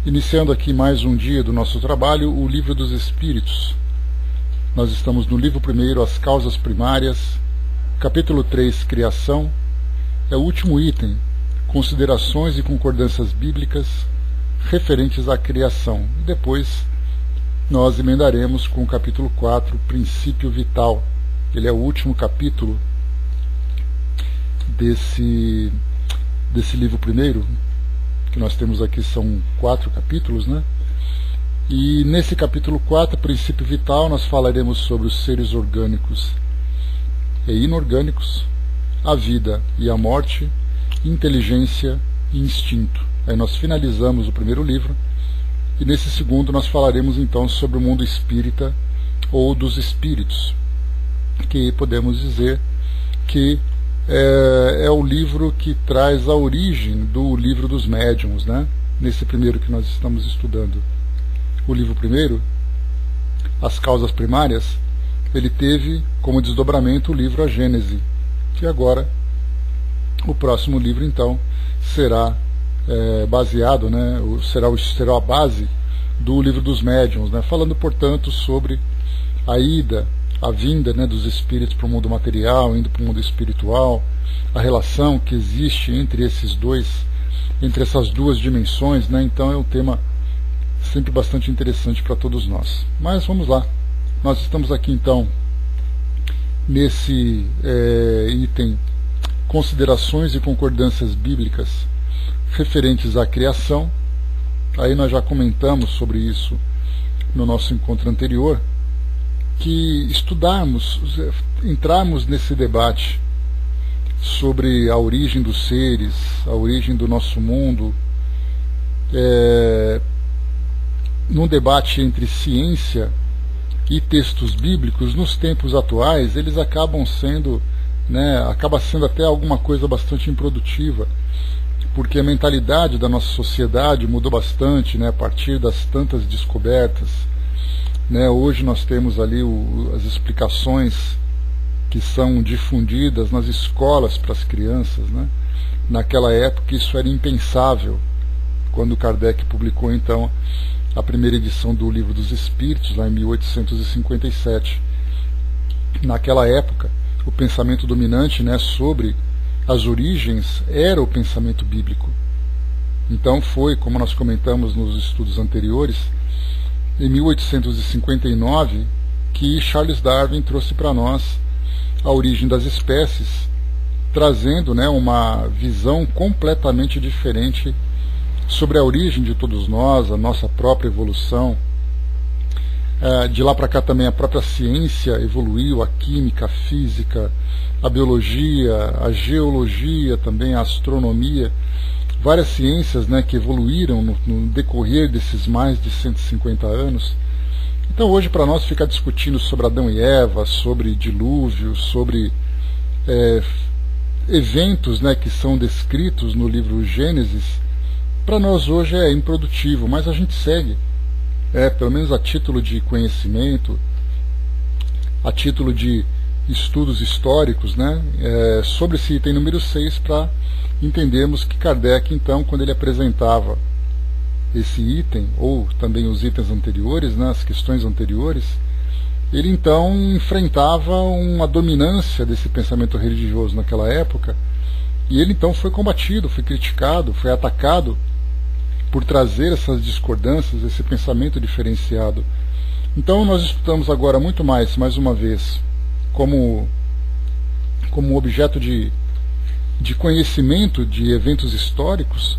Iniciando aqui mais um dia do nosso trabalho, o Livro dos Espíritos. Nós estamos no livro 1, As Causas Primárias, capítulo 3, Criação, é o último item, Considerações e Concordâncias Bíblicas referentes à criação. E depois nós emendaremos com o capítulo 4, Princípio Vital. Ele é o último capítulo desse livro 1, que nós temos aqui são 4 capítulos, né? E nesse capítulo 4, Princípio Vital, nós falaremos sobre os seres orgânicos e inorgânicos, a vida e a morte, inteligência e instinto. Aí nós finalizamos o primeiro livro, e nesse segundo nós falaremos então sobre o mundo espírita ou dos espíritos, que podemos dizer que é o livro que traz a origem do livro dos médiuns, né? Nesse primeiro que nós estamos estudando, o livro 1, As Causas Primárias, ele teve como desdobramento o livro A Gênese, que agora o próximo livro então será baseado, né? será a base do livro dos médiuns, né? Falando portanto sobre a vinda, né, dos espíritos para o mundo material, indo para o mundo espiritual, a relação que existe entre essas duas dimensões, né? Então é um tema sempre bastante interessante para todos nós. Mas vamos lá, nós estamos aqui então nesse item Considerações e Concordâncias Bíblicas referentes à criação. Aí nós já comentamos sobre isso no nosso encontro anterior, que entrarmos nesse debate sobre a origem dos seres, a origem do nosso mundo, num debate entre ciência e textos bíblicos, nos tempos atuais, eles acaba sendo até alguma coisa bastante improdutiva, porque a mentalidade da nossa sociedade mudou bastante, né, a partir das tantas descobertas. Hoje nós temos ali as explicações que são difundidas nas escolas para as crianças, né? Naquela época isso era impensável, quando Kardec publicou então a primeira edição do Livro dos Espíritos, lá em 1857. Naquela época, o pensamento dominante, né, sobre as origens era o pensamento bíblico. Então foi, como nós comentamos nos estudos anteriores, em 1859, que Charles Darwin trouxe para nós a origem das espécies, trazendo, né, uma visão completamente diferente sobre a origem de todos nós, a nossa própria evolução. De lá para cá também a própria ciência evoluiu, a química, a física, a biologia, a geologia, também a astronomia, várias ciências, né, que evoluíram no decorrer desses mais de 150 anos. Então hoje, para nós ficar discutindo sobre Adão e Eva, sobre dilúvio, sobre eventos, né, que são descritos no livro Gênesis, para nós hoje é improdutivo, mas a gente segue, pelo menos a título de conhecimento, a título de estudos históricos, né, sobre esse item número 6, para entendemos que Kardec, então, quando ele apresentava esse item, ou também os itens anteriores, né, as questões anteriores, ele então enfrentava uma dominância desse pensamento religioso naquela época, e ele então foi combatido, foi criticado, foi atacado por trazer essas discordâncias, esse pensamento diferenciado. Então nós estudamos agora muito mais uma vez, como objeto de conhecimento de eventos históricos,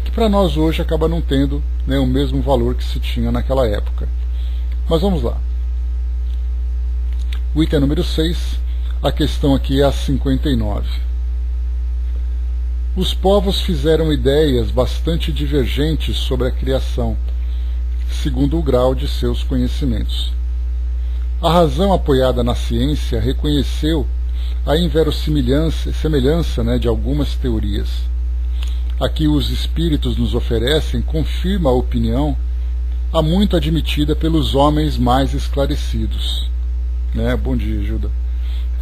que para nós hoje acaba não tendo, né, o mesmo valor que se tinha naquela época. Mas vamos lá. O item número 6, a questão aqui é a 59. Os povos fizeram ideias bastante divergentes sobre a criação, segundo o grau de seus conhecimentos. A razão apoiada na ciência reconheceu a inverossimilhança, né, de algumas teorias. A que os espíritos nos oferecem confirma a opinião há muito admitida pelos homens mais esclarecidos. Bom dia, Juda.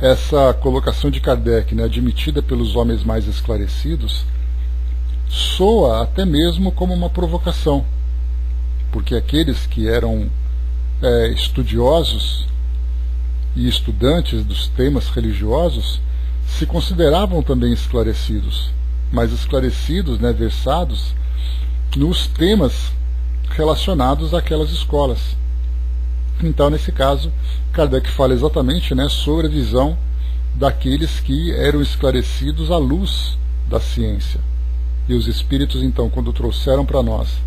essa colocação de Kardec, né, admitida pelos homens mais esclarecidos, soa até mesmo como uma provocação, porque aqueles que eram estudiosos e estudantes dos temas religiosos se consideravam também esclarecidos, mas esclarecidos, versados nos temas relacionados àquelas escolas. Então, nesse caso, Kardec fala exatamente sobre a visão daqueles que eram esclarecidos à luz da ciência. E os espíritos, então, quando trouxeram para nós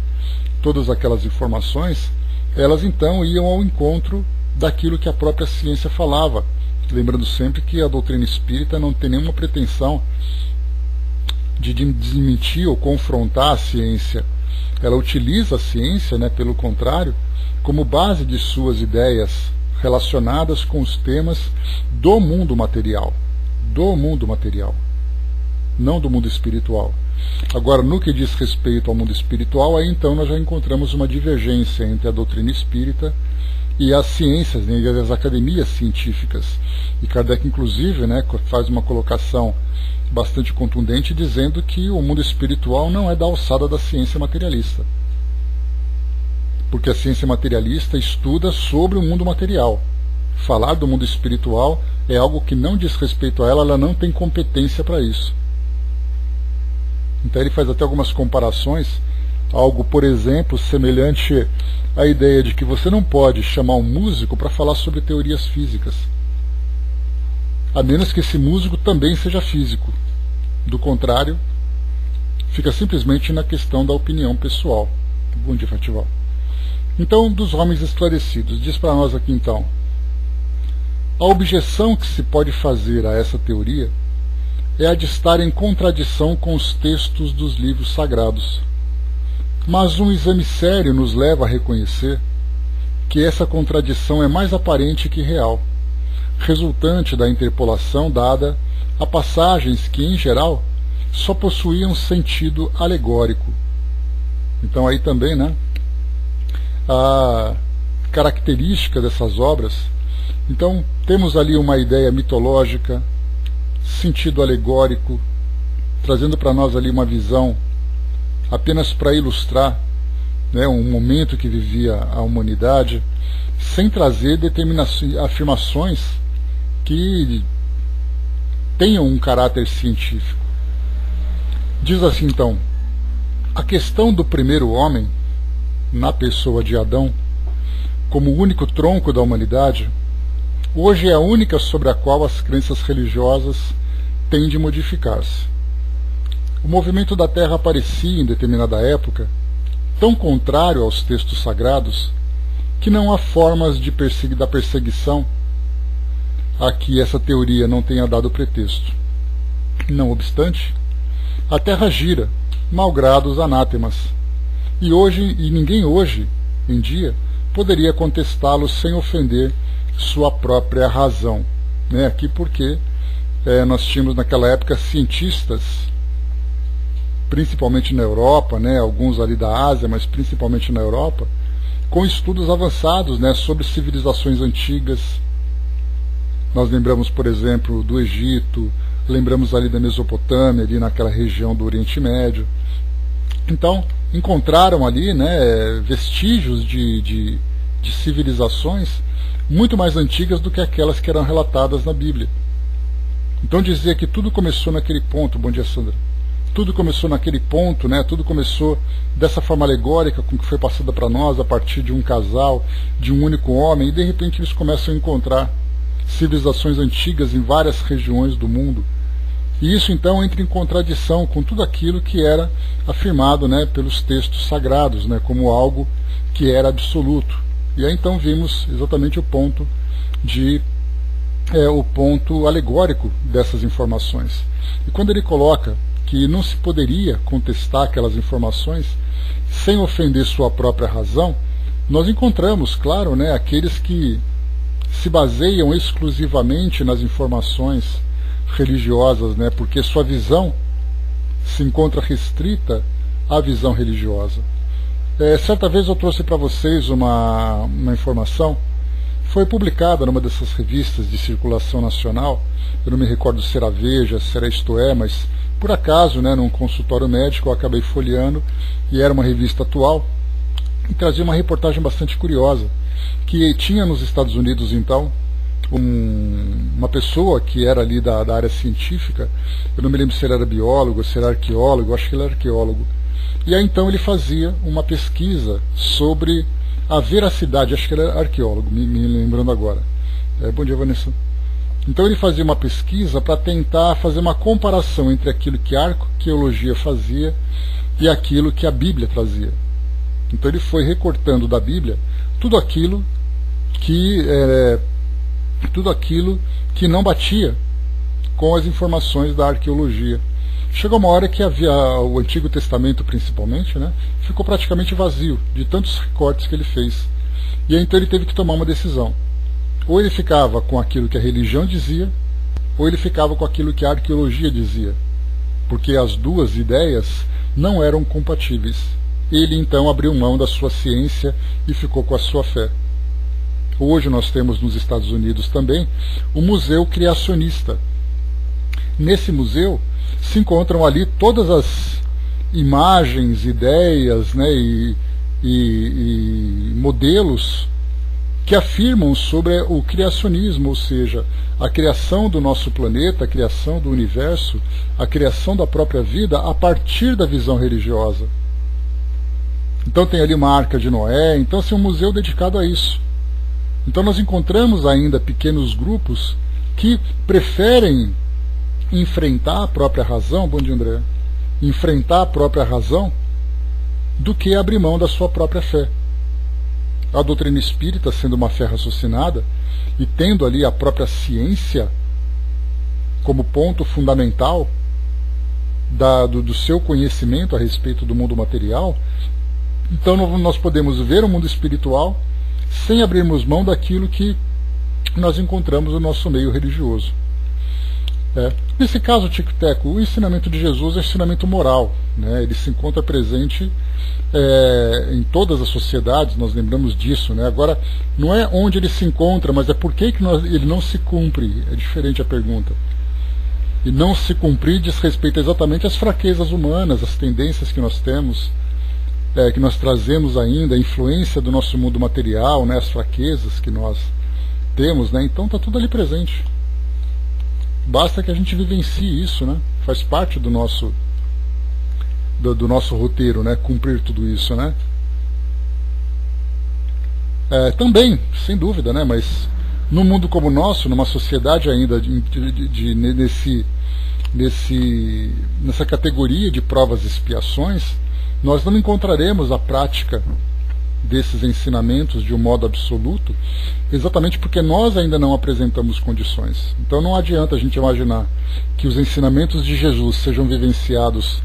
todas aquelas informações, elas então iam ao encontro daquilo que a própria ciência falava. Lembrando sempre que a doutrina espírita não tem nenhuma pretensão de desmentir ou confrontar a ciência. Ela utiliza a ciência, pelo contrário, como base de suas ideias relacionadas com os temas do mundo material, não do mundo espiritual. Agora, no que diz respeito ao mundo espiritual, aí então nós já encontramos uma divergência entre a doutrina espírita e as ciências, e as academias científicas. E Kardec, inclusive, faz uma colocação bastante contundente, dizendo que o mundo espiritual não é da alçada da ciência materialista. Porque a ciência materialista estuda sobre o mundo material. Falar do mundo espiritual é algo que não diz respeito a ela, ela não tem competência para isso. Então ele faz até algumas comparações, algo, por exemplo, semelhante à ideia de que você não pode chamar um músico para falar sobre teorias físicas, a menos que esse músico também seja físico. Do contrário, fica simplesmente na questão da opinião pessoal. Bom dia, Fatival. Então, dos homens esclarecidos, diz para nós aqui então, a objeção que se pode fazer a essa teoria é a de estar em contradição com os textos dos livros sagrados. Mas um exame sério nos leva a reconhecer que essa contradição é mais aparente que real, resultante da interpolação dada a passagens que, em geral, só possuíam sentido alegórico. Então aí também, a característica dessas obras. Então temos ali uma ideia mitológica, sentido alegórico, trazendo para nós ali uma visão apenas para ilustrar um momento que vivia a humanidade, sem trazer afirmações que tenham um caráter científico. Diz assim então, a questão do primeiro homem, na pessoa de Adão, como o único tronco da humanidade, hoje é a única sobre a qual as crenças religiosas têm de modificar-se. O movimento da Terra parecia, em determinada época, tão contrário aos textos sagrados, que não há formas da perseguição a que essa teoria não tenha dado pretexto. Não obstante, a Terra gira, malgrado os anátemas, e ninguém hoje em dia poderia contestá-lo sem ofender sua própria razão. Aqui porque nós tínhamos naquela época cientistas, principalmente na Europa, alguns ali da Ásia, mas principalmente na Europa, com estudos avançados sobre civilizações antigas. Nós lembramos, por exemplo, do Egito, lembramos ali da Mesopotâmia, ali naquela região do Oriente Médio. Então, encontraram ali vestígios de civilizações muito mais antigas do que aquelas que eram relatadas na Bíblia. Então dizia que tudo começou naquele ponto. Bom dia, Sandra. Tudo começou naquele ponto, tudo começou dessa forma alegórica com que foi passada para nós a partir de um casal, de um único homem, e de repente eles começam a encontrar civilizações antigas em várias regiões do mundo. E isso então entra em contradição com tudo aquilo que era afirmado pelos textos sagrados, como algo que era absoluto. E aí então vimos exatamente o ponto alegórico dessas informações. E quando ele coloca que não se poderia contestar aquelas informações sem ofender sua própria razão, nós encontramos, claro, aqueles que se baseiam exclusivamente nas informações religiosas, porque sua visão se encontra restrita à visão religiosa. Certa vez eu trouxe para vocês uma informação, foi publicada numa dessas revistas de circulação nacional, eu não me recordo se era Veja, se era Isto É, mas por acaso, né, num consultório médico, eu acabei folheando, e era uma revista atual, e trazia uma reportagem bastante curiosa, que tinha nos Estados Unidos, então, uma pessoa que era ali da área científica, eu não me lembro se ele era biólogo, se era arqueólogo, acho que ele era arqueólogo, e aí então ele fazia uma pesquisa sobre a veracidade, acho que ele era arqueólogo, me lembrando agora. Bom dia, Vanessa. Então ele fazia uma pesquisa para tentar fazer uma comparação entre aquilo que a arqueologia fazia e aquilo que a Bíblia trazia. Então ele foi recortando da Bíblia tudo aquilo que não batia com as informações da arqueologia. Chegou uma hora que havia o Antigo Testamento, principalmente, né, ficou praticamente vazio de tantos recortes que ele fez. E aí, então ele teve que tomar uma decisão. Ou ele ficava com aquilo que a religião dizia, ou ele ficava com aquilo que a arqueologia dizia, porque as duas ideias não eram compatíveis. Ele então abriu mão da sua ciência e ficou com a sua fé. Hoje nós temos nos Estados Unidos também o Museu Criacionista. Nesse museu se encontram ali todas as imagens, ideias, né, e modelos que afirmam sobre o criacionismo, ou seja, a criação do nosso planeta, a criação do universo, a criação da própria vida a partir da visão religiosa. Então tem ali uma Arca de Noé, então é um museu dedicado a isso. Então nós encontramos ainda pequenos grupos que preferem enfrentar a própria razão, bom dia, André, enfrentar a própria razão, do que abrir mão da sua própria fé. A doutrina espírita, sendo uma fé raciocinada e tendo ali a própria ciência como ponto fundamental do seu conhecimento a respeito do mundo material, então nós podemos ver o mundo espiritual sem abrirmos mão daquilo que nós encontramos no nosso meio religioso. Nesse caso, Tico-Teco, o ensinamento de Jesus é um ensinamento moral, né? Ele se encontra presente em todas as sociedades, nós lembramos disso, né? Agora, não é onde ele se encontra, mas é por que ele não se cumpre. É diferente a pergunta. E não se cumprir diz respeito exatamente às fraquezas humanas, às tendências que nós temos, que nós trazemos ainda, a influência do nosso mundo material, né? As fraquezas que nós temos, né? Então está tudo ali presente. Basta que a gente vivencie isso, né? Faz parte do nosso roteiro, né? Cumprir tudo isso, né? Também, sem dúvida, né? Mas num mundo como o nosso, numa sociedade ainda nessa categoria de provas e expiações, nós não encontraremos a prática desses ensinamentos de um modo absoluto, exatamente porque nós ainda não apresentamos condições. Então não adianta a gente imaginar que os ensinamentos de Jesus sejam vivenciados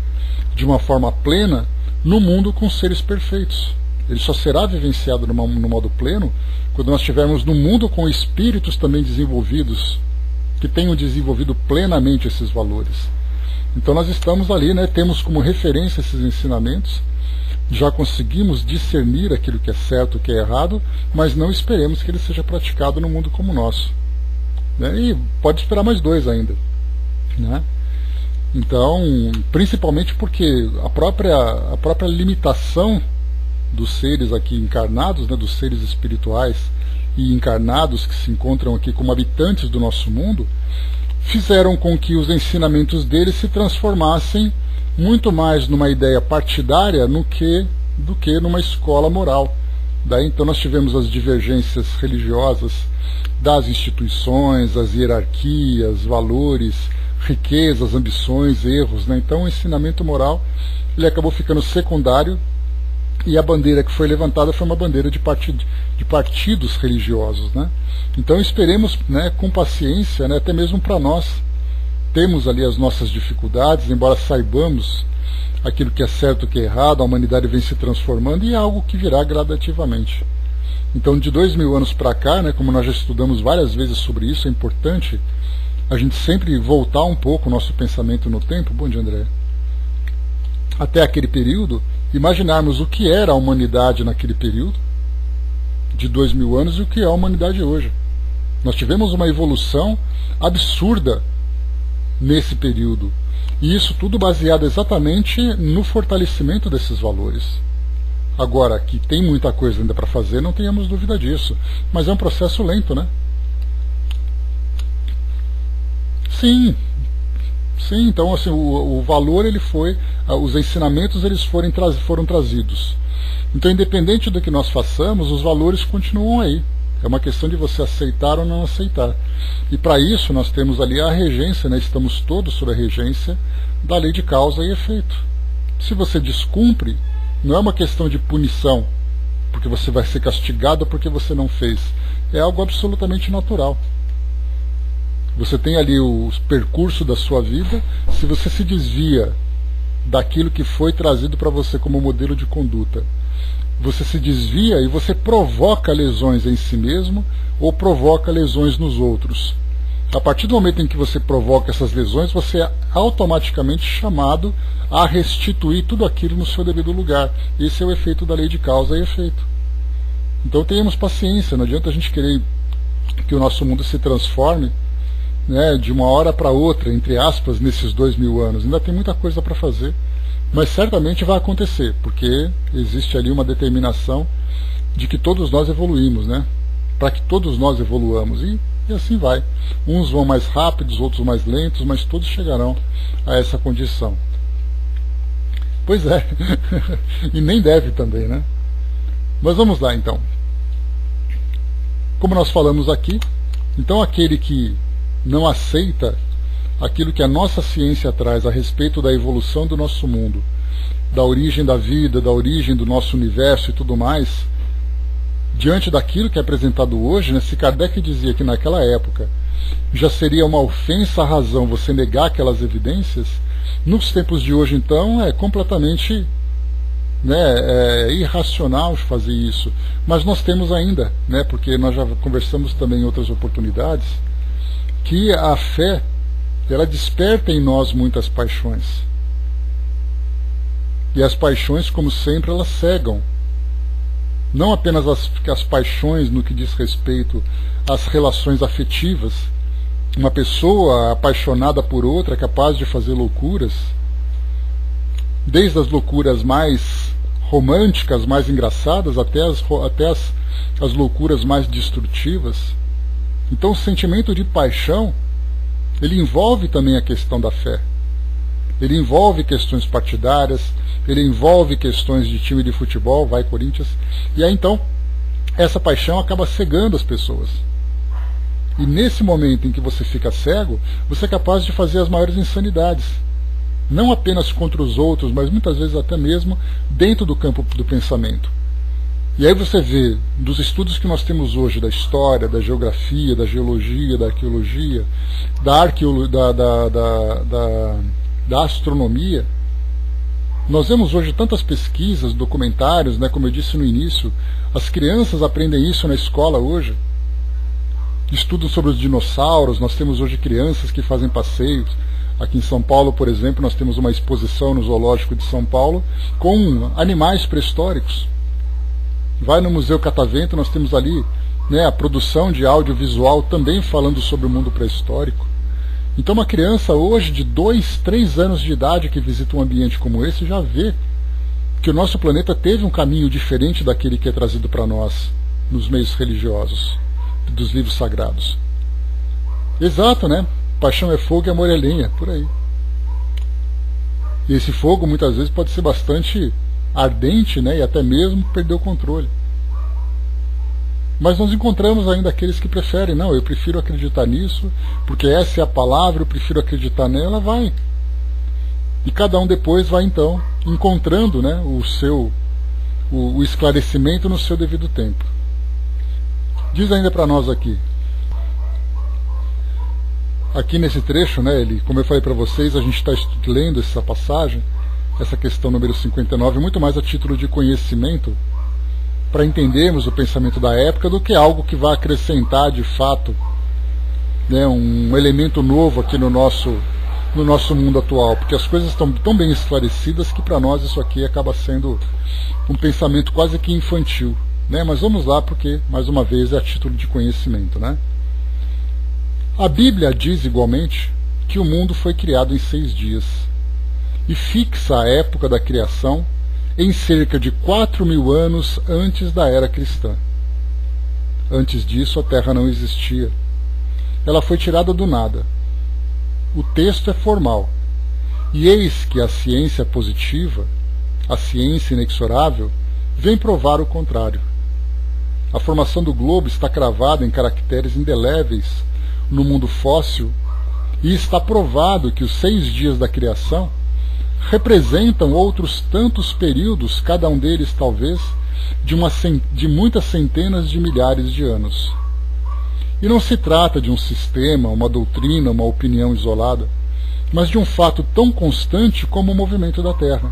de uma forma plena no mundo com seres perfeitos. Ele só será vivenciado no modo pleno quando nós estivermos num mundo com espíritos também desenvolvidos, que tenham desenvolvido plenamente esses valores. Então nós estamos ali, né, temos como referência esses ensinamentos, já conseguimos discernir aquilo que é certo e o que é errado, mas não esperemos que ele seja praticado no mundo como o nosso. Né? E pode esperar mais 2 ainda. Né? Então, principalmente porque a própria limitação dos seres aqui encarnados, né, dos seres espirituais e encarnados que se encontram aqui como habitantes do nosso mundo, fizeram com que os ensinamentos deles se transformassem muito mais numa ideia partidária do que numa escola moral. Daí então nós tivemos as divergências religiosas das instituições, as hierarquias, valores, riquezas, ambições, erros. Né? Então o ensinamento moral ele acabou ficando secundário e a bandeira que foi levantada foi uma bandeira de partidos religiosos. Né? Então esperemos, né, com paciência, né, até mesmo para nós. Temos ali as nossas dificuldades, embora saibamos aquilo que é certo e o que é errado, a humanidade vem se transformando e é algo que virá gradativamente. Então, de 2000 anos para cá, né, como nós já estudamos várias vezes sobre isso, é importante a gente sempre voltar um pouco o nosso pensamento no tempo, bom dia, André, até aquele período, imaginarmos o que era a humanidade naquele período, de 2000 anos, e o que é a humanidade hoje. Nós tivemos uma evolução absurda nesse período. E isso tudo baseado exatamente no fortalecimento desses valores. Agora, que tem muita coisa ainda para fazer, não tenhamos dúvida disso. Mas é um processo lento, né? Sim, sim. Então, assim, o valor ele foi, os ensinamentos eles foram trazidos. Então, independente do que nós façamos, os valores continuam aí. É uma questão de você aceitar ou não aceitar. E para isso nós temos ali a regência, né? Estamos todos sob a regência da lei de causa e efeito. Se você descumpre, não é uma questão de punição, porque você vai ser castigado porque você não fez. É algo absolutamente natural. Você tem ali o percurso da sua vida. Se você se desvia daquilo que foi trazido para você como modelo de conduta, você se desvia e você provoca lesões em si mesmo ou provoca lesões nos outros. A partir do momento em que você provoca essas lesões, você é automaticamente chamado a restituir tudo aquilo no seu devido lugar. Esse é o efeito da lei de causa e efeito. Então tenhamos paciência, não adianta a gente querer que o nosso mundo se transforme, né, de uma hora para outra, entre aspas, nesses 2000 anos. Ainda tem muita coisa para fazer. Mas certamente vai acontecer, porque existe ali uma determinação de que todos nós evoluímos, né? Para que todos nós evoluamos. E assim vai. Uns vão mais rápidos, outros mais lentos, mas todos chegarão a essa condição. Pois é. E nem deve também, né? Mas vamos lá, então. Como nós falamos aqui, então aquele que não aceita aquilo que a nossa ciência traz a respeito da evolução do nosso mundo, da origem da vida, da origem do nosso universo e tudo mais, diante daquilo que é apresentado hoje, né, se Kardec dizia que naquela época já seria uma ofensa à razão você negar aquelas evidências, nos tempos de hoje, então, é completamente, né, irracional fazer isso. Mas nós temos ainda, né, porque nós já conversamos também em outras oportunidades, que a fé ela desperta em nós muitas paixões. E as paixões, como sempre, elas cegam. Não apenas as paixões no que diz respeito às relações afetivas. Uma pessoa apaixonada por outra é capaz de fazer loucuras, desde as loucuras mais românticas, mais engraçadas, até as loucuras mais destrutivas. Então o sentimento de paixão ele envolve também a questão da fé. Ele envolve questões partidárias, ele envolve questões de time de futebol, vai Corinthians, e aí então essa paixão acaba cegando as pessoas. E nesse momento em que você fica cego, você é capaz de fazer as maiores insanidades. Não apenas contra os outros, mas muitas vezes até mesmo dentro do campo do pensamento. E aí você vê, dos estudos que nós temos hoje, da história, da geografia, da geologia, da arqueologia, da astronomia, nós vemos hoje tantas pesquisas, documentários, né, como eu disse no início, as crianças aprendem isso na escola hoje, estudam sobre os dinossauros, nós temos hoje crianças que fazem passeios. Aqui em São Paulo, por exemplo, nós temos uma exposição no Zoológico de São Paulo com animais pré-históricos. Vai no Museu Catavento, nós temos ali, né, a produção de audiovisual também falando sobre o mundo pré-histórico. Então uma criança hoje de 2, 3 anos de idade que visita um ambiente como esse já vê que o nosso planeta teve um caminho diferente daquele que é trazido para nós nos meios religiosos, dos livros sagrados. Exato, né? Paixão é fogo e amor é lenha, por aí. E esse fogo muitas vezes pode ser bastante ardente, né, e até mesmo perder o controle. Mas nós encontramos ainda aqueles que preferem, não, eu prefiro acreditar nisso, porque essa é a palavra, eu prefiro acreditar nela, vai. E cada um depois vai então encontrando, né, o esclarecimento no seu devido tempo. Diz ainda para nós aqui nesse trecho, né, como eu falei para vocês, a gente está lendo essa passagem, essa questão número 59, muito mais a título de conhecimento, para entendermos o pensamento da época, do que algo que vai acrescentar de fato, né, um elemento novo aqui no nosso mundo atual, porque as coisas estão tão bem esclarecidas que para nós isso aqui acaba sendo um pensamento quase que infantil, né? Mas vamos lá, porque mais uma vez é a título de conhecimento, né? A Bíblia diz igualmente que o mundo foi criado em 6 dias, e fixa a época da criação em cerca de 4.000 anos antes da era cristã. Antes disso, a Terra não existia. Ela foi tirada do nada. O texto é formal, e eis que a ciência positiva, a ciência inexorável, vem provar o contrário. A formação do globo está cravada em caracteres indeléveis no mundo fóssil, e está provado que os 6 dias da criação representam outros tantos períodos, cada um deles talvez de muitas centenas de milhares de anos. E não se trata de um sistema, uma doutrina, uma opinião isolada, mas de um fato tão constante como o movimento da Terra,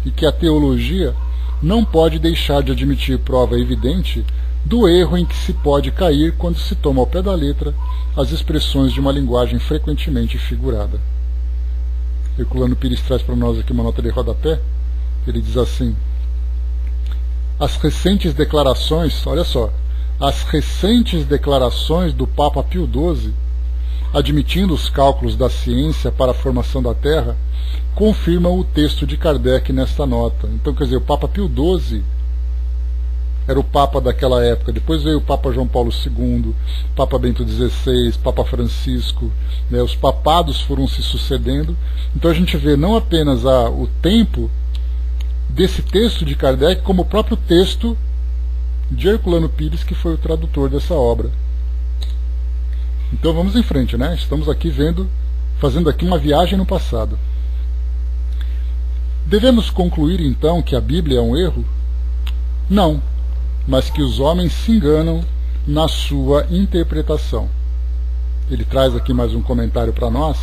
e que a teologia não pode deixar de admitir prova evidente do erro em que se pode cair quando se toma ao pé da letra as expressões de uma linguagem frequentemente figurada. Herculano Pires traz para nós aqui uma nota de rodapé. Ele diz assim: as recentes declarações, olha só, as recentes declarações do Papa Pio XII, admitindo os cálculos da ciência para a formação da Terra, confirmam o texto de Kardec nesta nota. Então, quer dizer, o Papa Pio XII era o Papa daquela época. Depois veio o Papa João Paulo II, Papa Bento XVI, Papa Francisco, né? Os papados foram se sucedendo. Então a gente vê não apenas o tempo desse texto de Kardec, como o próprio texto de Herculano Pires, que foi o tradutor dessa obra. Então vamos em frente, né? Estamos aqui fazendo aqui uma viagem no passado. Devemos concluir então que a Bíblia é um erro? Não, mas que os homens se enganam na sua interpretação. Ele traz aqui mais um comentário para nós,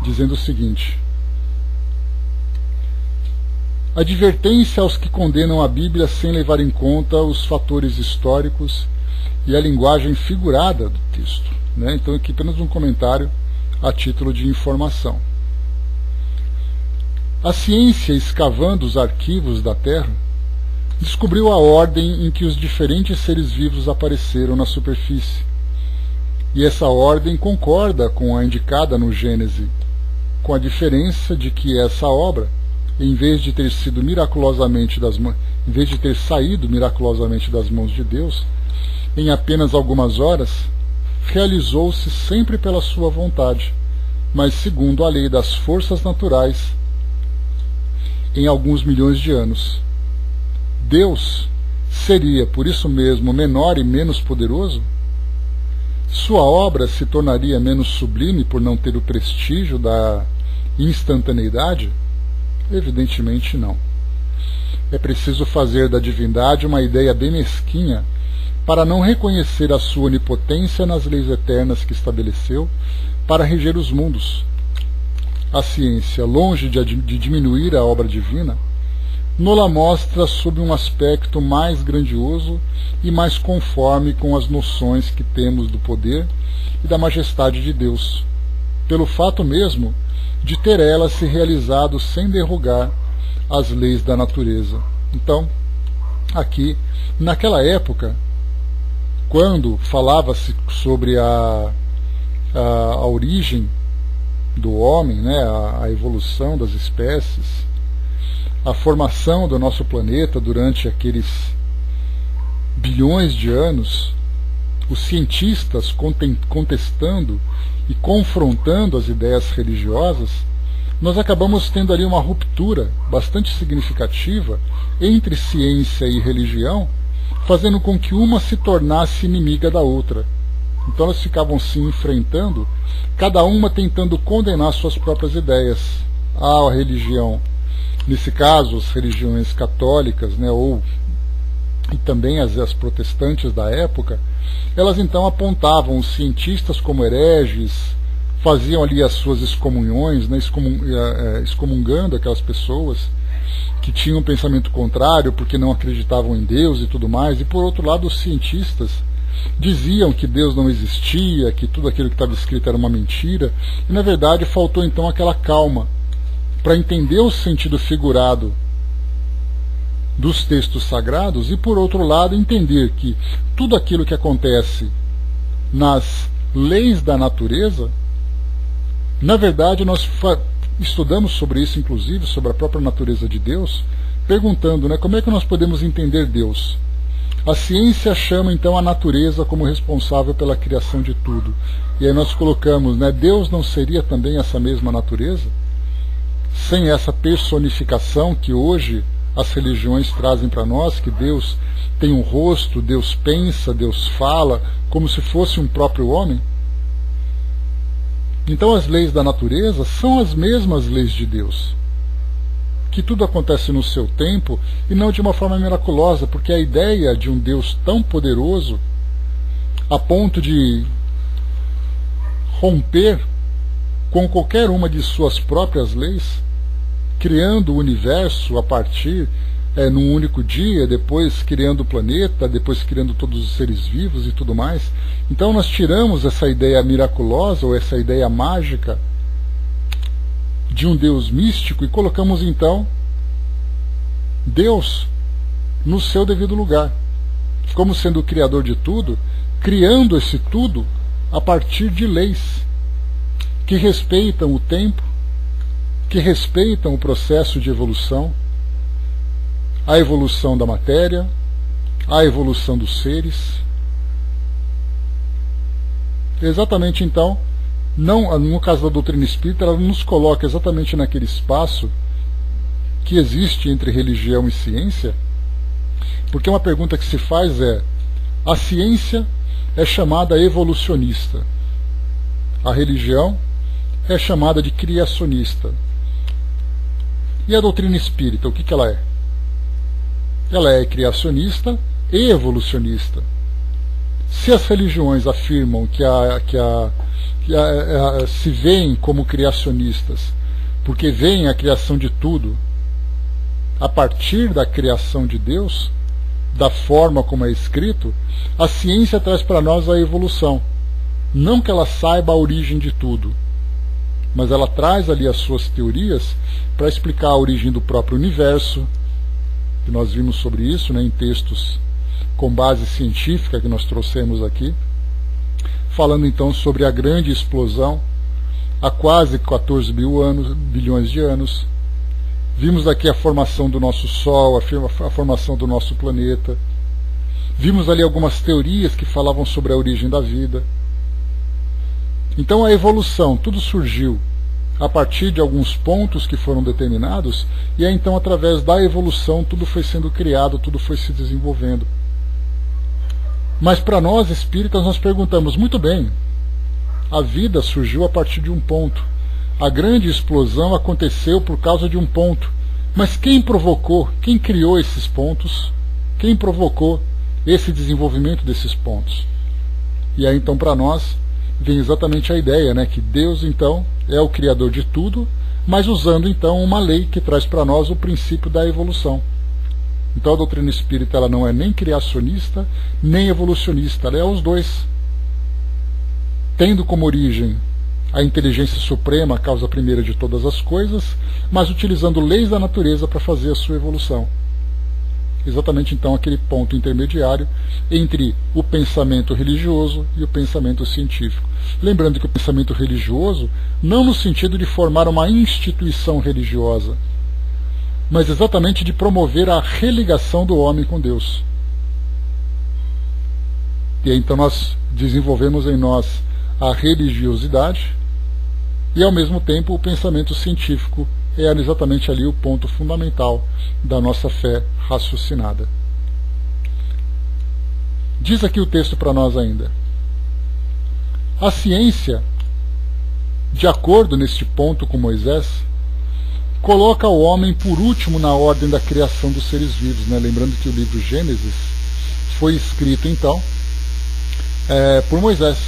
dizendo o seguinte: advertência aos que condenam a Bíblia sem levar em conta os fatores históricos e a linguagem figurada do texto. Né? Então aqui apenas um comentário a título de informação. A ciência, escavando os arquivos da Terra, descobriu a ordem em que os diferentes seres vivos apareceram na superfície. E essa ordem concorda com a indicada no Gênesis, com a diferença de que essa obra, em vez de ter saído miraculosamente das mãos de Deus, em apenas algumas horas, realizou-se sempre pela sua vontade, mas segundo a lei das forças naturais, em alguns milhões de anos. Deus seria, por isso mesmo, menor e menos poderoso? Sua obra se tornaria menos sublime por não ter o prestígio da instantaneidade? Evidentemente não. É preciso fazer da divindade uma ideia bem mesquinha para não reconhecer a sua onipotência nas leis eternas que estabeleceu para reger os mundos. A ciência, longe de diminuir a obra divina, nos-la mostra sob um aspecto mais grandioso e mais conforme com as noções que temos do poder e da majestade de Deus, pelo fato mesmo de ter ela se realizado sem derrogar as leis da natureza. Então, aqui, naquela época, quando falava-se sobre a origem do homem, né, a evolução das espécies, a formação do nosso planeta durante aqueles bilhões de anos, os cientistas contestando e confrontando as ideias religiosas, nós acabamos tendo ali uma ruptura bastante significativa entre ciência e religião, fazendo com que uma se tornasse inimiga da outra. Então elas ficavam se enfrentando, cada uma tentando condenar suas próprias ideias. A religião, nesse caso as religiões católicas, né, e também as protestantes da época, elas então apontavam os cientistas como hereges, faziam ali as suas excomunhões, né, excomungando aquelas pessoas que tinham um pensamento contrário porque não acreditavam em Deus e tudo mais. E por outro lado, os cientistas diziam que Deus não existia, que tudo aquilo que estava escrito era uma mentira, e na verdade faltou então aquela calma para entender o sentido figurado dos textos sagrados e, por outro lado, entender que tudo aquilo que acontece nas leis da natureza Na verdade, nós estudamos sobre isso, inclusive, sobre a própria natureza de Deus, perguntando, né, como é que nós podemos entender Deus? A ciência chama então a natureza como responsável pela criação de tudo. E aí nós colocamos, né, Deus não seria também essa mesma natureza? Sem essa personificação que hoje as religiões trazem para nós, que Deus tem um rosto, Deus pensa, Deus fala, como se fosse um próprio homem? Então as leis da natureza são as mesmas leis de Deus. Que tudo acontece no seu tempo e não de uma forma miraculosa, porque a ideia de um Deus tão poderoso a ponto de romper com qualquer uma de suas próprias leis, criando o universo a partir num único dia, depois criando o planeta, depois criando todos os seres vivos e tudo mais. Então nós tiramos essa ideia miraculosa ou essa ideia mágica de um Deus místico e colocamos então Deus no seu devido lugar, como sendo o criador de tudo, criando esse tudo a partir de leis que respeitam o tempo, que respeitam o processo de evolução, a evolução da matéria, a evolução dos seres. Exatamente então, não, no caso da doutrina espírita, ela nos coloca exatamente naquele espaço que existe entre religião e ciência, porque uma pergunta que se faz é: a ciência é chamada evolucionista, a religião é chamada de criacionista. E a doutrina espírita, o que ela é? Ela é criacionista e evolucionista. Se as religiões afirmam que se veem como criacionistas, porque veem a criação de tudo a partir da criação de Deus, da forma como é escrito, a ciência traz para nós a evolução. Não que ela saiba a origem de tudo, mas ela traz ali as suas teorias para explicar a origem do próprio universo, que nós vimos sobre isso, né, em textos com base científica que nós trouxemos aqui, falando então sobre a grande explosão há quase 14 bilhões de anos. Vimos aqui a formação do nosso Sol, a formação do nosso planeta. Vimos ali algumas teorias que falavam sobre a origem da vida. Então a evolução, tudo surgiu a partir de alguns pontos que foram determinados, e é então através da evolução tudo foi sendo criado, tudo foi se desenvolvendo. Mas para nós espíritas nós perguntamos, muito bem, a vida surgiu a partir de um ponto, a grande explosão aconteceu por causa de um ponto, mas quem provocou, quem criou esses pontos, quem provocou esse desenvolvimento desses pontos? E aí então para nós vem exatamente a ideia, né, que Deus então é o criador de tudo, mas usando então uma lei que traz para nós o princípio da evolução. Então a doutrina espírita ela não é nem criacionista, nem evolucionista, ela é os dois. Tendo como origem a inteligência suprema, a causa primeira de todas as coisas, mas utilizando leis da natureza para fazer a sua evolução. Exatamente então aquele ponto intermediário entre o pensamento religioso e o pensamento científico. Lembrando que o pensamento religioso não no sentido de formar uma instituição religiosa, mas exatamente de promover a religação do homem com Deus. E aí, então nós desenvolvemos em nós a religiosidade e ao mesmo tempo o pensamento científico é exatamente ali o ponto fundamental da nossa fé raciocinada. Diz aqui o texto para nós ainda: a ciência, de acordo neste ponto com Moisés, coloca o homem por último na ordem da criação dos seres vivos, né? Lembrando que o livro Gênesis foi escrito então por Moisés,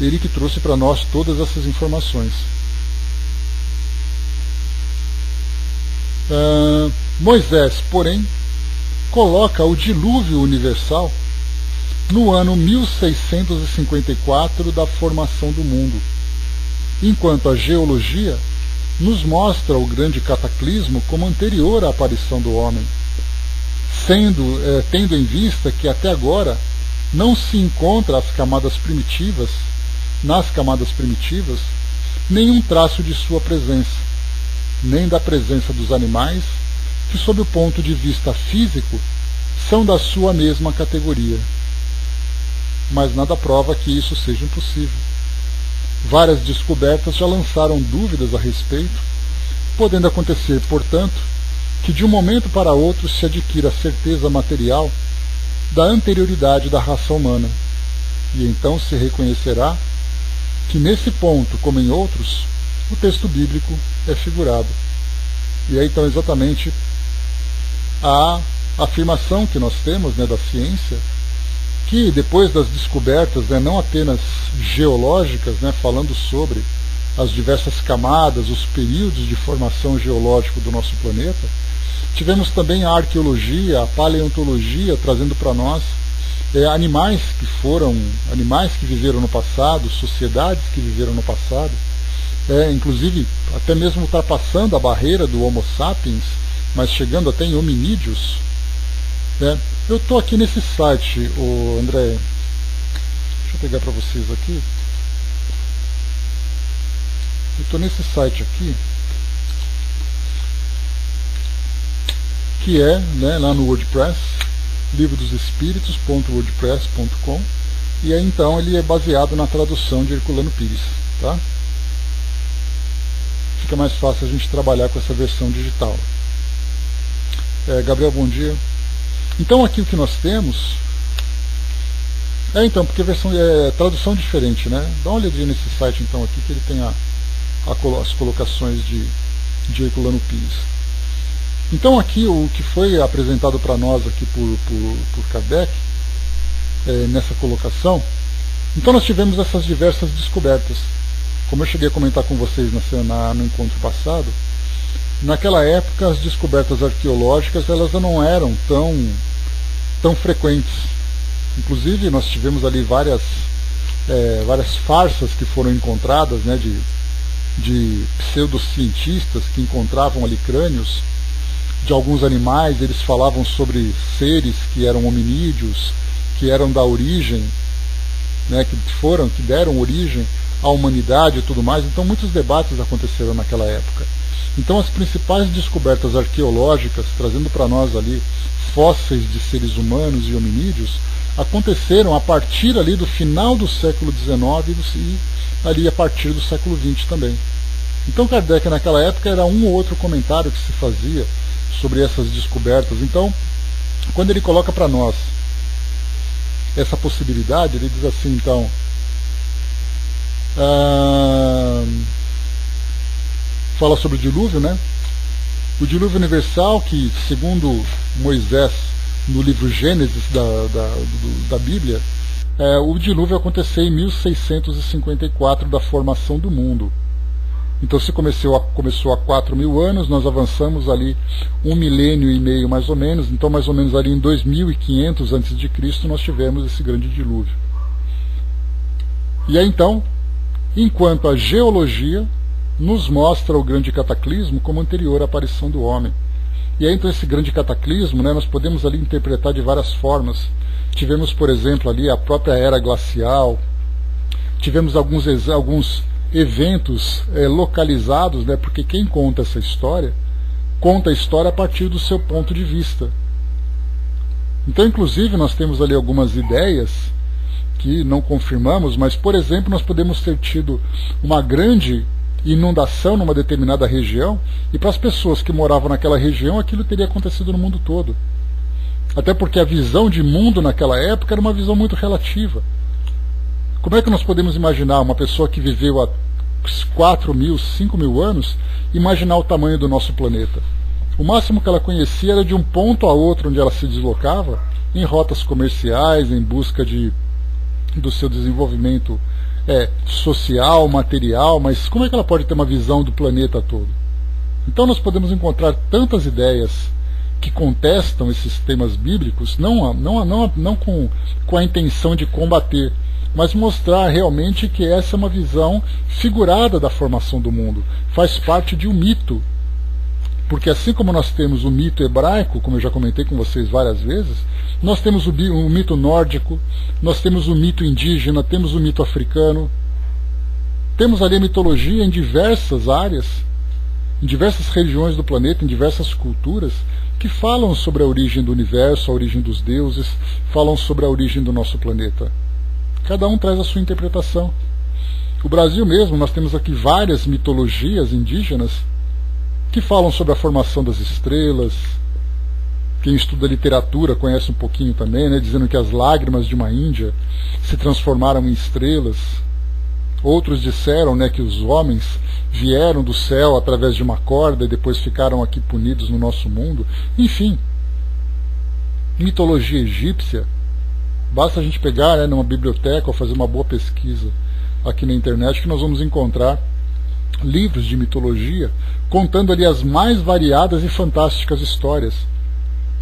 ele que trouxe para nós todas essas informações. Moisés, porém, coloca o dilúvio universal no ano 1654 da formação do mundo, enquanto a geologia nos mostra o grande cataclismo como anterior à aparição do homem, tendo em vista que até agora não se encontra nas camadas primitivas nenhum traço de sua presença, nem da presença dos animais, que sob o ponto de vista físico são da sua mesma categoria. Mas nada prova que isso seja impossível. Várias descobertas já lançaram dúvidas a respeito, podendo acontecer, portanto, que de um momento para outro se adquira a certeza material da anterioridade da raça humana, e então se reconhecerá que nesse ponto, como em outros, o texto bíblico é figurado. E é então exatamente a afirmação que nós temos, né, da ciência, que depois das descobertas, né, não apenas geológicas, né, falando sobre as diversas camadas, os períodos de formação geológica do nosso planeta, tivemos também a arqueologia, a paleontologia trazendo para nós animais que viveram no passado, sociedades que viveram no passado, inclusive até mesmo ultrapassando a barreira do Homo sapiens, mas chegando até em hominídeos. Eu estou aqui nesse site, André, deixa eu pegar para vocês aqui. Eu estou nesse site aqui, que é, né, lá no WordPress, livrodosespíritos.wordpress.com, e aí então ele é baseado na tradução de Herculano Pires, tá? Fica mais fácil a gente trabalhar com essa versão digital. Gabriel, bom dia. Então aqui o que nós temos então, porque a versão é tradução diferente, né? Dá uma olhadinha nesse site então aqui, que ele tem as colocações de Herculano Pires. Então aqui o que foi apresentado para nós aqui por Kardec, nessa colocação, então nós tivemos essas diversas descobertas. Como eu cheguei a comentar com vocês no encontro passado, naquela época as descobertas arqueológicas elas não eram tão frequentes. Inclusive nós tivemos ali várias farsas que foram encontradas, né, de pseudocientistas que encontravam ali crânios de alguns animais. Eles falavam sobre seres que eram hominídeos, que eram da origem, né, que deram origem à humanidade e tudo mais. Então muitos debates aconteceram naquela época. Então as principais descobertas arqueológicas, trazendo para nós ali fósseis de seres humanos e hominídeos, aconteceram a partir ali do final do século XIX e ali a partir do século XX também. Então Kardec naquela época era um ou outro comentário que se fazia sobre essas descobertas. Então, quando ele coloca para nós essa possibilidade, ele diz assim, então, fala sobre o dilúvio, né? O dilúvio universal, que segundo Moisés, no livro Gênesis da Bíblia, o dilúvio aconteceu em 1654 da formação do mundo. Então se começou há 4.000 anos, nós avançamos ali 1,5 milênio mais ou menos, então mais ou menos ali em 2500 a.C. nós tivemos esse grande dilúvio. E aí então, enquanto a geologia nos mostra o grande cataclismo como anterior à aparição do homem. E aí então esse grande cataclismo, né, nós podemos ali interpretar de várias formas. Tivemos, por exemplo, ali a própria era glacial, tivemos alguns eventos localizados, né, porque quem conta essa história, conta a história a partir do seu ponto de vista. Então, inclusive, nós temos ali algumas ideias que não confirmamos, mas, por exemplo, nós podemos ter tido uma grande inundação numa determinada região, e para as pessoas que moravam naquela região aquilo teria acontecido no mundo todo. Até porque a visão de mundo naquela época era uma visão muito relativa. Como é que nós podemos imaginar uma pessoa que viveu há 4.000, 5.000 anos, imaginar o tamanho do nosso planeta? O máximo que ela conhecia era de um ponto a outro onde ela se deslocava, em rotas comerciais, em busca do seu desenvolvimento social, material, mas como é que ela pode ter uma visão do planeta todo? Então nós podemos encontrar tantas ideias que contestam esses temas bíblicos, não com a intenção de combater, mas mostrar realmente que essa é uma visão figurada da formação do mundo, faz parte de um mito. Porque assim como nós temos o mito hebraico, como eu já comentei com vocês várias vezes, nós temos o mito nórdico, nós temos o mito indígena, temos o mito africano. Temos ali a mitologia em diversas áreas, em diversas regiões do planeta, em diversas culturas, que falam sobre a origem do universo, a origem dos deuses, falam sobre a origem do nosso planeta. Cada um traz a sua interpretação. O Brasil mesmo, nós temos aqui várias mitologias indígenas que falam sobre a formação das estrelas. Quem estuda literatura conhece um pouquinho também, né, dizendo que as lágrimas de uma índia se transformaram em estrelas. Outros disseram, né, que os homens vieram do céu através de uma corda e depois ficaram aqui punidos no nosso mundo. Enfim, mitologia egípcia, basta a gente pegar, né, numa biblioteca ou fazer uma boa pesquisa aqui na internet que nós vamos encontrar livros de mitologia contando ali as mais variadas e fantásticas histórias.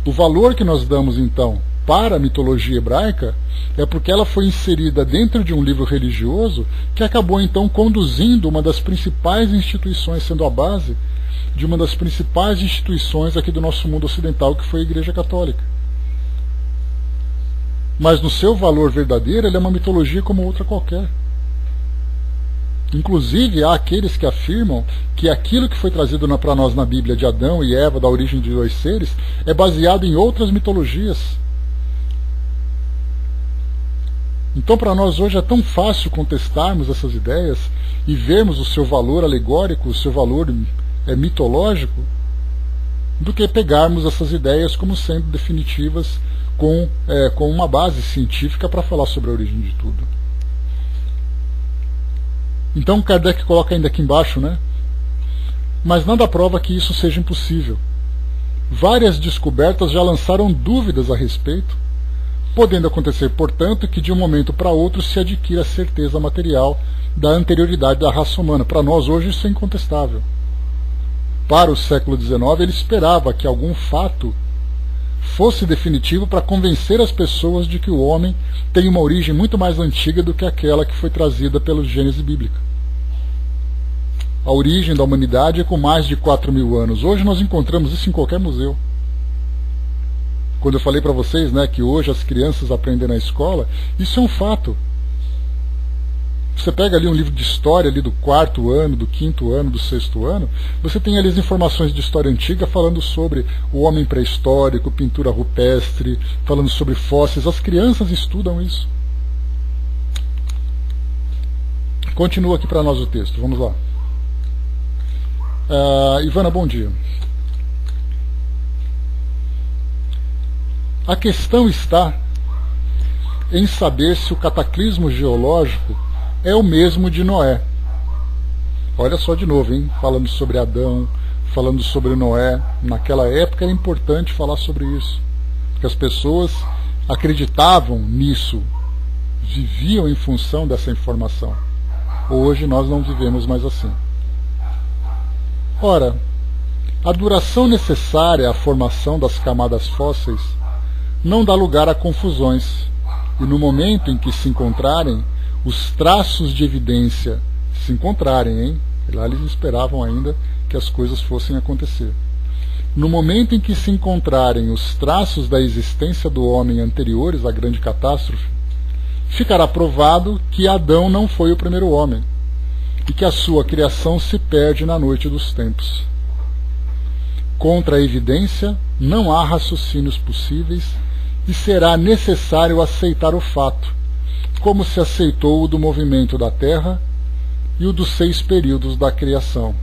O valor que nós damos então para a mitologia hebraica é porque ela foi inserida dentro de um livro religioso que acabou então conduzindo uma das principais instituições, sendo a base de uma das principais instituições aqui do nosso mundo ocidental, que foi a Igreja Católica. Mas no seu valor verdadeiro, ela é uma mitologia como outra qualquer. Inclusive, há aqueles que afirmam que aquilo que foi trazido para nós na Bíblia de Adão e Eva, da origem de dois seres, é baseado em outras mitologias. Então, para nós hoje é tão fácil contestarmos essas ideias e vermos o seu valor alegórico, o seu valor mitológico, do que pegarmos essas ideias como sendo definitivas com uma base científica para falar sobre a origem de tudo. Então Kardec coloca ainda aqui embaixo, né? Mas nada prova que isso seja impossível. Várias descobertas já lançaram dúvidas a respeito, podendo acontecer, portanto, que de um momento para outro se adquira a certeza material da anterioridade da raça humana. Para nós hoje isso é incontestável. Para o século XIX ele esperava que algum fato fosse definitivo para convencer as pessoas de que o homem tem uma origem muito mais antiga do que aquela que foi trazida pela Gênese bíblica. A origem da humanidade é com mais de 4.000 anos. Hoje nós encontramos isso em qualquer museu. Quando eu falei para vocês, né, que hoje as crianças aprendem na escola, isso é um fato. Você pega ali um livro de história ali do 4º ano, do 5º ano, do 6º ano, você tem ali as informações de história antiga falando sobre o homem pré-histórico, pintura rupestre, falando sobre fósseis. As crianças estudam isso. Continua aqui para nós o texto, vamos lá. Ivana, bom dia. A questão está em saber se o cataclismo geológico é o mesmo de Noé. Olha só de novo, hein? Falando sobre Adão, falando sobre Noé. Naquela época era importante falar sobre isso, porque as pessoas acreditavam nisso, viviam em função dessa informação. Hoje nós não vivemos mais assim. Ora, a duração necessária à formação das camadas fósseis não dá lugar a confusões, e no momento em que se encontrarem os traços de evidência, se encontrarem, hein? Lá eles esperavam ainda que as coisas fossem acontecer. No momento em que se encontrarem os traços da existência do homem anteriores à grande catástrofe, ficará provado que Adão não foi o primeiro homem, e que a sua criação se perde na noite dos tempos. Contra a evidência, não há raciocínios possíveis, e será necessário aceitar o fato, como se aceitou o do movimento da Terra e o dos 6 períodos da criação.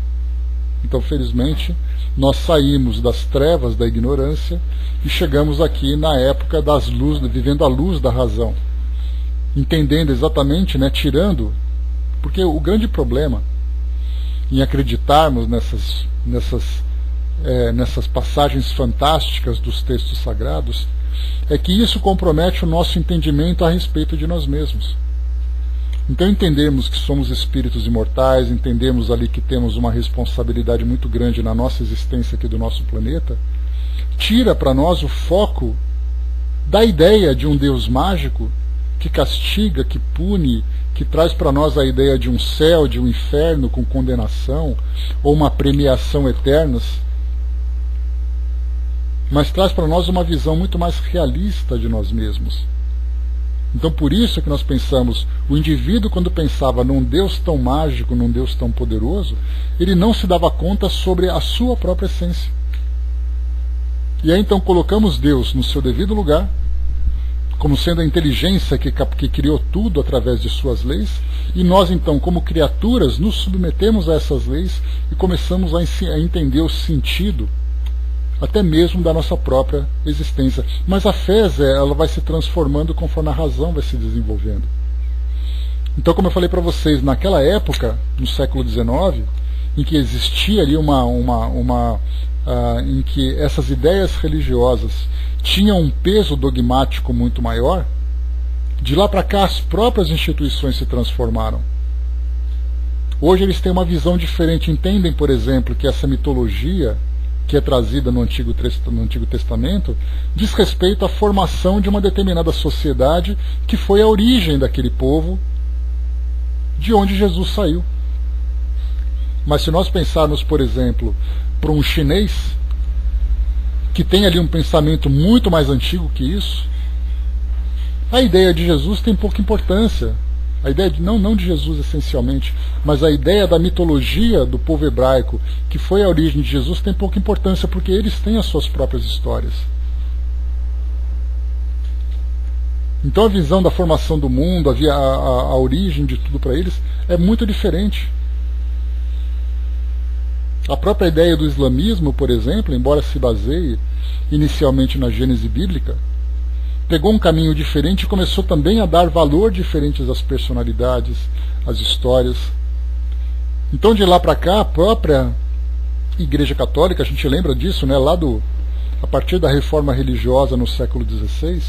Então, felizmente, nós saímos das trevas da ignorância e chegamos aqui na época das luzes, vivendo a luz da razão, entendendo exatamente, né, tirando, porque o grande problema em acreditarmos nessas passagens fantásticas dos textos sagrados é que isso compromete o nosso entendimento a respeito de nós mesmos. Então entendemos que somos espíritos imortais, entendemos ali que temos uma responsabilidade muito grande na nossa existência aqui do nosso planeta, tira para nós o foco da ideia de um Deus mágico que castiga, que pune, que traz para nós a ideia de um céu, de um inferno com condenação, ou uma premiação eternas, mas traz para nós uma visão muito mais realista de nós mesmos. Então por isso é que nós pensamos, o indivíduo quando pensava num Deus tão mágico, num Deus tão poderoso, ele não se dava conta sobre a sua própria essência. E aí então colocamos Deus no seu devido lugar, como sendo a inteligência que criou tudo através de suas leis, e nós então, como criaturas, nos submetemos a essas leis e começamos a entender o sentido até mesmo da nossa própria existência. Mas a fé, Zé, ela vai se transformando conforme a razão vai se desenvolvendo. Então, como eu falei para vocês, naquela época, no século XIX, em que existia ali em que essas ideias religiosas tinham um peso dogmático muito maior, de lá para cá as próprias instituições se transformaram. Hoje eles têm uma visão diferente, entendem, por exemplo, que essa mitologia que é trazida no Antigo Testamento diz respeito à formação de uma determinada sociedade que foi a origem daquele povo de onde Jesus saiu. Mas se nós pensarmos, por exemplo, para um chinês que tem ali um pensamento muito mais antigo que isso, a ideia de Jesus tem pouca importância. A ideia não de Jesus essencialmente, mas a ideia da mitologia do povo hebraico, que foi a origem de Jesus, tem pouca importância, porque eles têm as suas próprias histórias. Então a visão da formação do mundo, a origem de tudo para eles, é muito diferente. A própria ideia do islamismo, por exemplo, embora se baseie inicialmente na Gênese bíblica, pegou um caminho diferente e começou também a dar valor diferente às personalidades, às histórias. Então, de lá para cá, a própria Igreja Católica, a gente lembra disso, né, a partir da reforma religiosa no século XVI,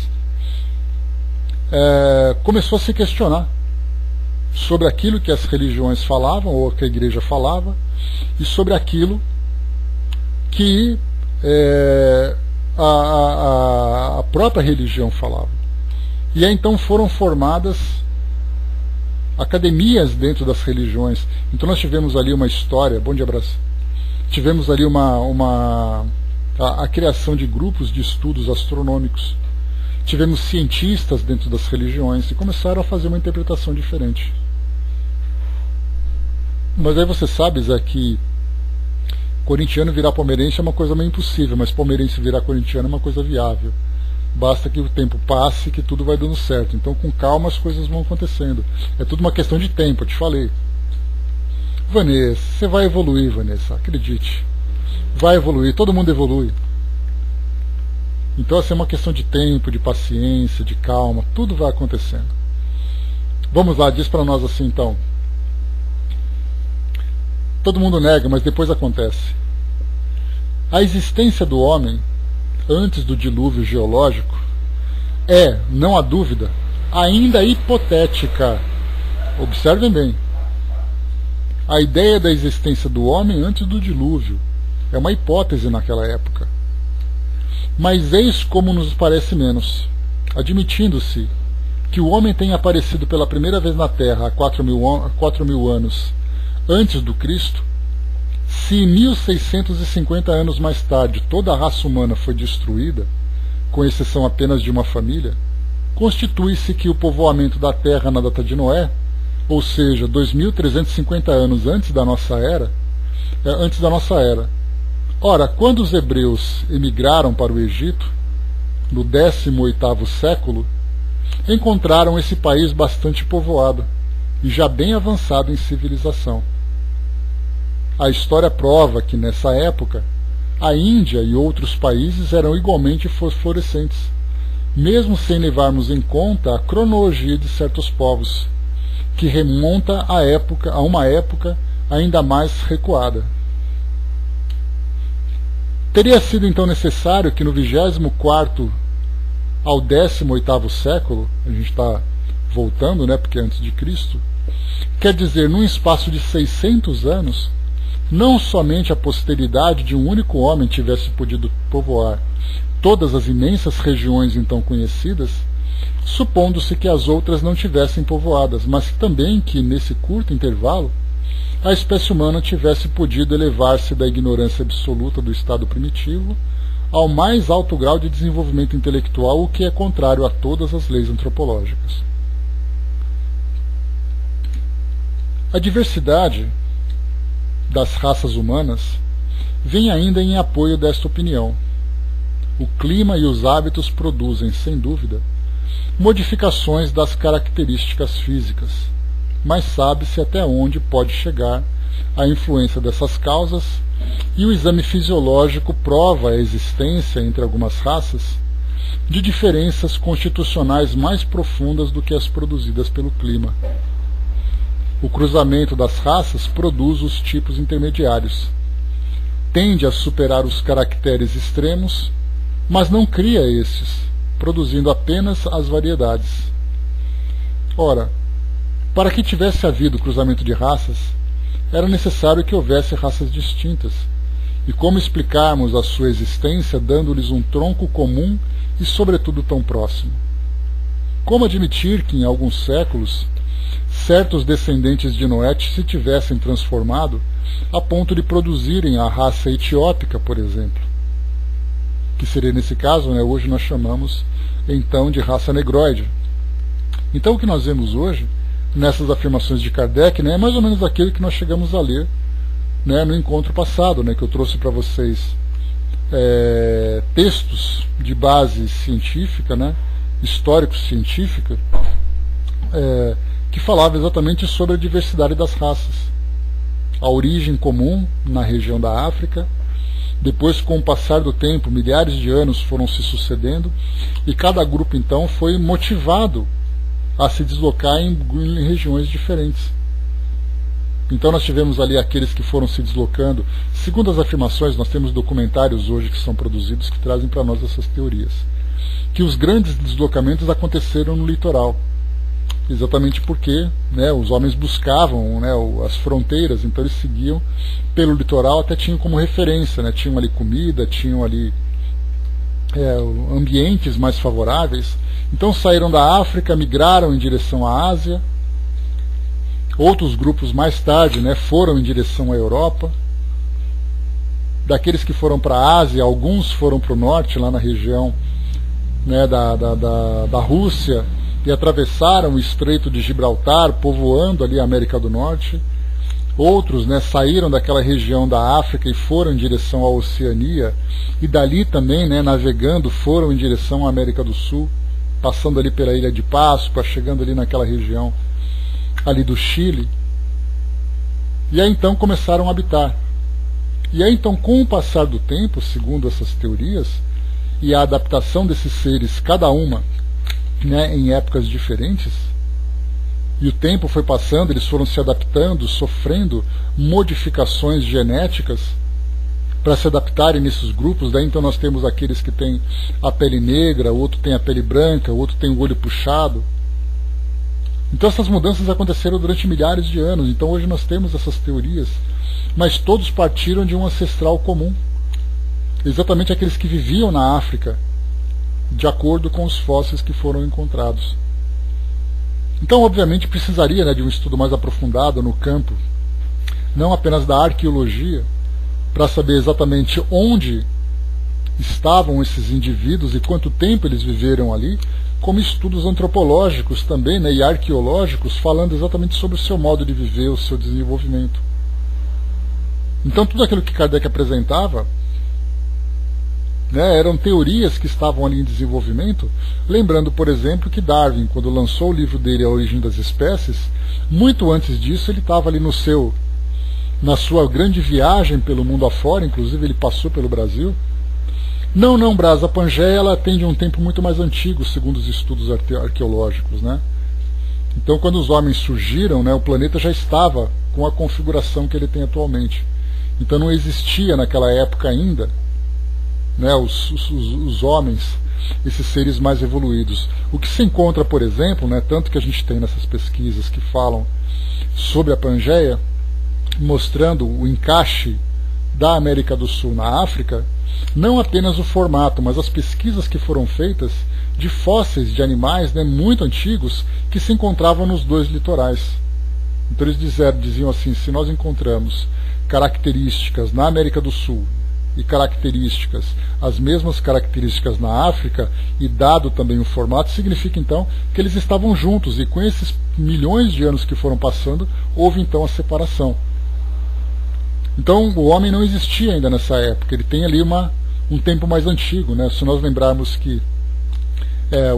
começou a se questionar sobre aquilo que as religiões falavam, ou que a Igreja falava, e sobre aquilo que a própria religião falava. E aí então foram formadas academias dentro das religiões. Então nós tivemos ali uma história, bom dia, abraço. Tivemos ali a criação de grupos de estudos astronômicos. Tivemos cientistas dentro das religiões e começaram a fazer uma interpretação diferente. Mas aí você sabe, Zé, que corintiano virar palmeirense é uma coisa meio impossível, mas palmeirense virar corintiano é uma coisa viável. Basta que o tempo passe, que tudo vai dando certo. Então, com calma, as coisas vão acontecendo. É tudo uma questão de tempo, eu te falei. Vanessa, você vai evoluir, Vanessa, acredite. Vai evoluir, todo mundo evolui. Então, assim, é uma questão de tempo, de paciência, de calma, tudo vai acontecendo. Vamos lá, diz para nós assim, então. Todo mundo nega, mas depois acontece. A existência do homem, antes do dilúvio geológico, não há dúvida, ainda hipotética. Observem bem. A ideia da existência do homem antes do dilúvio é uma hipótese naquela época. Mas eis como nos parece menos, admitindo-se que o homem tenha aparecido pela primeira vez na Terra há 4.000 anos antes do Cristo, se 1650 anos mais tarde toda a raça humana foi destruída, com exceção apenas de uma família, constitui-se que o povoamento da Terra na data de Noé, ou seja, 2.350 anos antes da nossa era. Ora, quando os hebreus emigraram para o Egito, no 18º século, encontraram esse país bastante povoado e já bem avançado em civilização. A história prova que, nessa época, a Índia e outros países eram igualmente fosforescentes, mesmo sem levarmos em conta a cronologia de certos povos, que remonta a uma época ainda mais recuada. Teria sido então necessário que no 24º ao 18º século, a gente está voltando, né, porque é antes de Cristo, quer dizer, num espaço de 600 anos, não somente a posteridade de um único homem tivesse podido povoar todas as imensas regiões então conhecidas, supondo-se que as outras não tivessem povoadas, mas também que, nesse curto intervalo, a espécie humana tivesse podido elevar-se da ignorância absoluta do estado primitivo ao mais alto grau de desenvolvimento intelectual, o que é contrário a todas as leis antropológicas. A diversidade das raças humanas vem ainda em apoio desta opinião. O clima e os hábitos produzem, sem dúvida, modificações das características físicas, mas sabe-se até onde pode chegar a influência dessas causas, e o exame fisiológico prova a existência, entre algumas raças, de diferenças constitucionais mais profundas do que as produzidas pelo clima. O cruzamento das raças produz os tipos intermediários. Tende a superar os caracteres extremos, mas não cria estes, produzindo apenas as variedades. Ora, para que tivesse havido cruzamento de raças, era necessário que houvesse raças distintas. E como explicarmos a sua existência dando-lhes um tronco comum e, sobretudo, tão próximo? Como admitir que, em alguns séculos, certos descendentes de Noé se tivessem transformado a ponto de produzirem a raça etiópica, por exemplo? Que seria, nesse caso, hoje nós chamamos, então, de raça negroide. Então, o que nós vemos hoje, nessas afirmações de Kardec, é mais ou menos aquilo que nós chegamos a ler no encontro passado, que eu trouxe para vocês textos de base científica, histórico-científica, que falava exatamente sobre a diversidade das raças, a origem comum na região da África. Depois, com o passar do tempo, milhares de anos foram se sucedendo, e cada grupo então foi motivado a se deslocar em regiões diferentes. Então nós tivemos ali aqueles que foram se deslocando. Segundo as afirmações, nós temos documentários hoje que são produzidos que trazem para nós essas teorias, que os grandes deslocamentos aconteceram no litoral, exatamente porque os homens buscavam as fronteiras, então eles seguiam pelo litoral, até tinham como referência, tinham ali comida, tinham ali ambientes mais favoráveis. Então saíram da África, migraram em direção à Ásia. Outros grupos mais tarde foram em direção à Europa. Daqueles que foram para a Ásia, alguns foram para o norte, lá na região da Rússia, e atravessaram o Estreito de Gibraltar, povoando ali a América do Norte. Outros saíram daquela região da África e foram em direção à Oceania, e dali também, navegando, foram em direção à América do Sul, passando ali pela Ilha de Páscoa, chegando ali naquela região ali do Chile. E aí então começaram a habitar. E aí então, com o passar do tempo, segundo essas teorias, e a adaptação desses seres, cada uma em épocas diferentes, e o tempo foi passando, eles foram se adaptando, sofrendo modificações genéticas para se adaptarem nesses grupos. Daí então nós temos aqueles que têm a pele negra, o outro tem a pele branca, o outro tem o olho puxado. Então essas mudanças aconteceram durante milhares de anos. Então hoje nós temos essas teorias, mas todos partiram de um ancestral comum, exatamente aqueles que viviam na África, de acordo com os fósseis que foram encontrados. Então, obviamente, precisaria de um estudo mais aprofundado no campo, não apenas da arqueologia, para saber exatamente onde estavam esses indivíduos e quanto tempo eles viveram ali, como estudos antropológicos também, e arqueológicos, falando exatamente sobre o seu modo de viver, o seu desenvolvimento. Então, tudo aquilo que Kardec apresentava eram teorias que estavam ali em desenvolvimento. Lembrando, por exemplo, que Darwin, quando lançou o livro dele A Origem das Espécies, muito antes disso ele estava ali na sua grande viagem pelo mundo afora, inclusive ele passou pelo Brasil. Não, Brás, a Pangeia ela tem de um tempo muito mais antigo, segundo os estudos arqueológicos. Então, quando os homens surgiram, o planeta já estava com a configuração que ele tem atualmente. Então não existia naquela época ainda os homens, esses seres mais evoluídos. O que se encontra, por exemplo, tanto que a gente tem nessas pesquisas que falam sobre a Pangeia, mostrando o encaixe da América do Sul na África, não apenas o formato, mas as pesquisas que foram feitas de fósseis de animais muito antigos que se encontravam nos dois litorais. Então eles diziam assim: se nós encontramos características na América do Sul e características, as mesmas características na África, e dado também o formato, significa então que eles estavam juntos, e com esses milhões de anos que foram passando, houve então a separação. Então o homem não existia ainda nessa época, ele tem ali um tempo mais antigo, né? Se nós lembrarmos que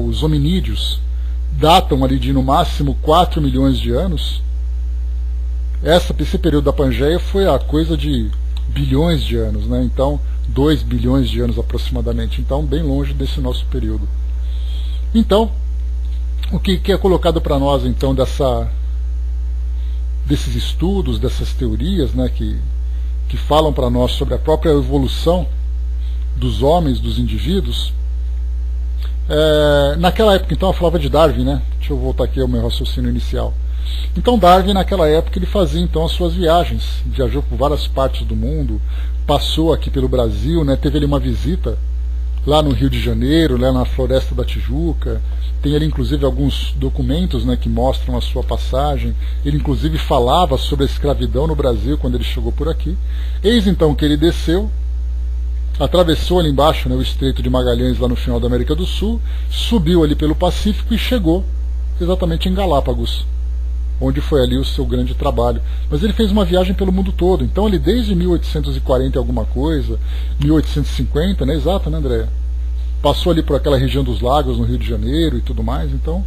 os hominídeos datam ali de no máximo 4 milhões de anos, esse período da Pangeia foi a coisa de bilhões de anos, né? Então 2 bilhões de anos aproximadamente, então bem longe desse nosso período. Então, o que é colocado para nós então desses estudos, dessas teorias, né, que falam para nós sobre a própria evolução dos homens, dos indivíduos. Naquela época, então, eu falava de Darwin, né? Deixa eu voltar aqui ao meu raciocínio inicial. Então Darwin, naquela época, ele fazia então as suas viagens, viajou por várias partes do mundo, passou aqui pelo Brasil, né? Teve ali uma visita lá no Rio de Janeiro, lá na Floresta da Tijuca. Tem ali inclusive alguns documentos, né, que mostram a sua passagem. Ele inclusive falava sobre a escravidão no Brasil quando ele chegou por aqui. Eis então que ele desceu, atravessou ali embaixo, né, o Estreito de Magalhães, lá no final da América do Sul, subiu ali pelo Pacífico e chegou exatamente em Galápagos, onde foi ali o seu grande trabalho. Mas ele fez uma viagem pelo mundo todo. Então ele desde 1840 e alguma coisa, 1850, né, exato, né, Andréa? Passou ali por aquela região dos lagos, no Rio de Janeiro e tudo mais. Então,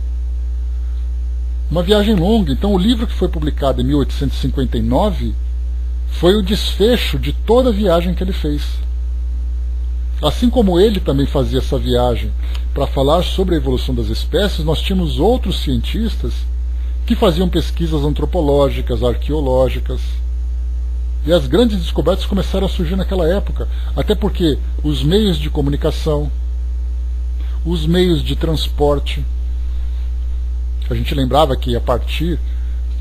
uma viagem longa. Então o livro que foi publicado em 1859 foi o desfecho de toda a viagem que ele fez. Assim como ele também fazia essa viagem para falar sobre a evolução das espécies, nós tínhamos outros cientistas que faziam pesquisas antropológicas, arqueológicas. E as grandes descobertas começaram a surgir naquela época, até porque os meios de comunicação, os meios de transporte, a gente lembrava que a partir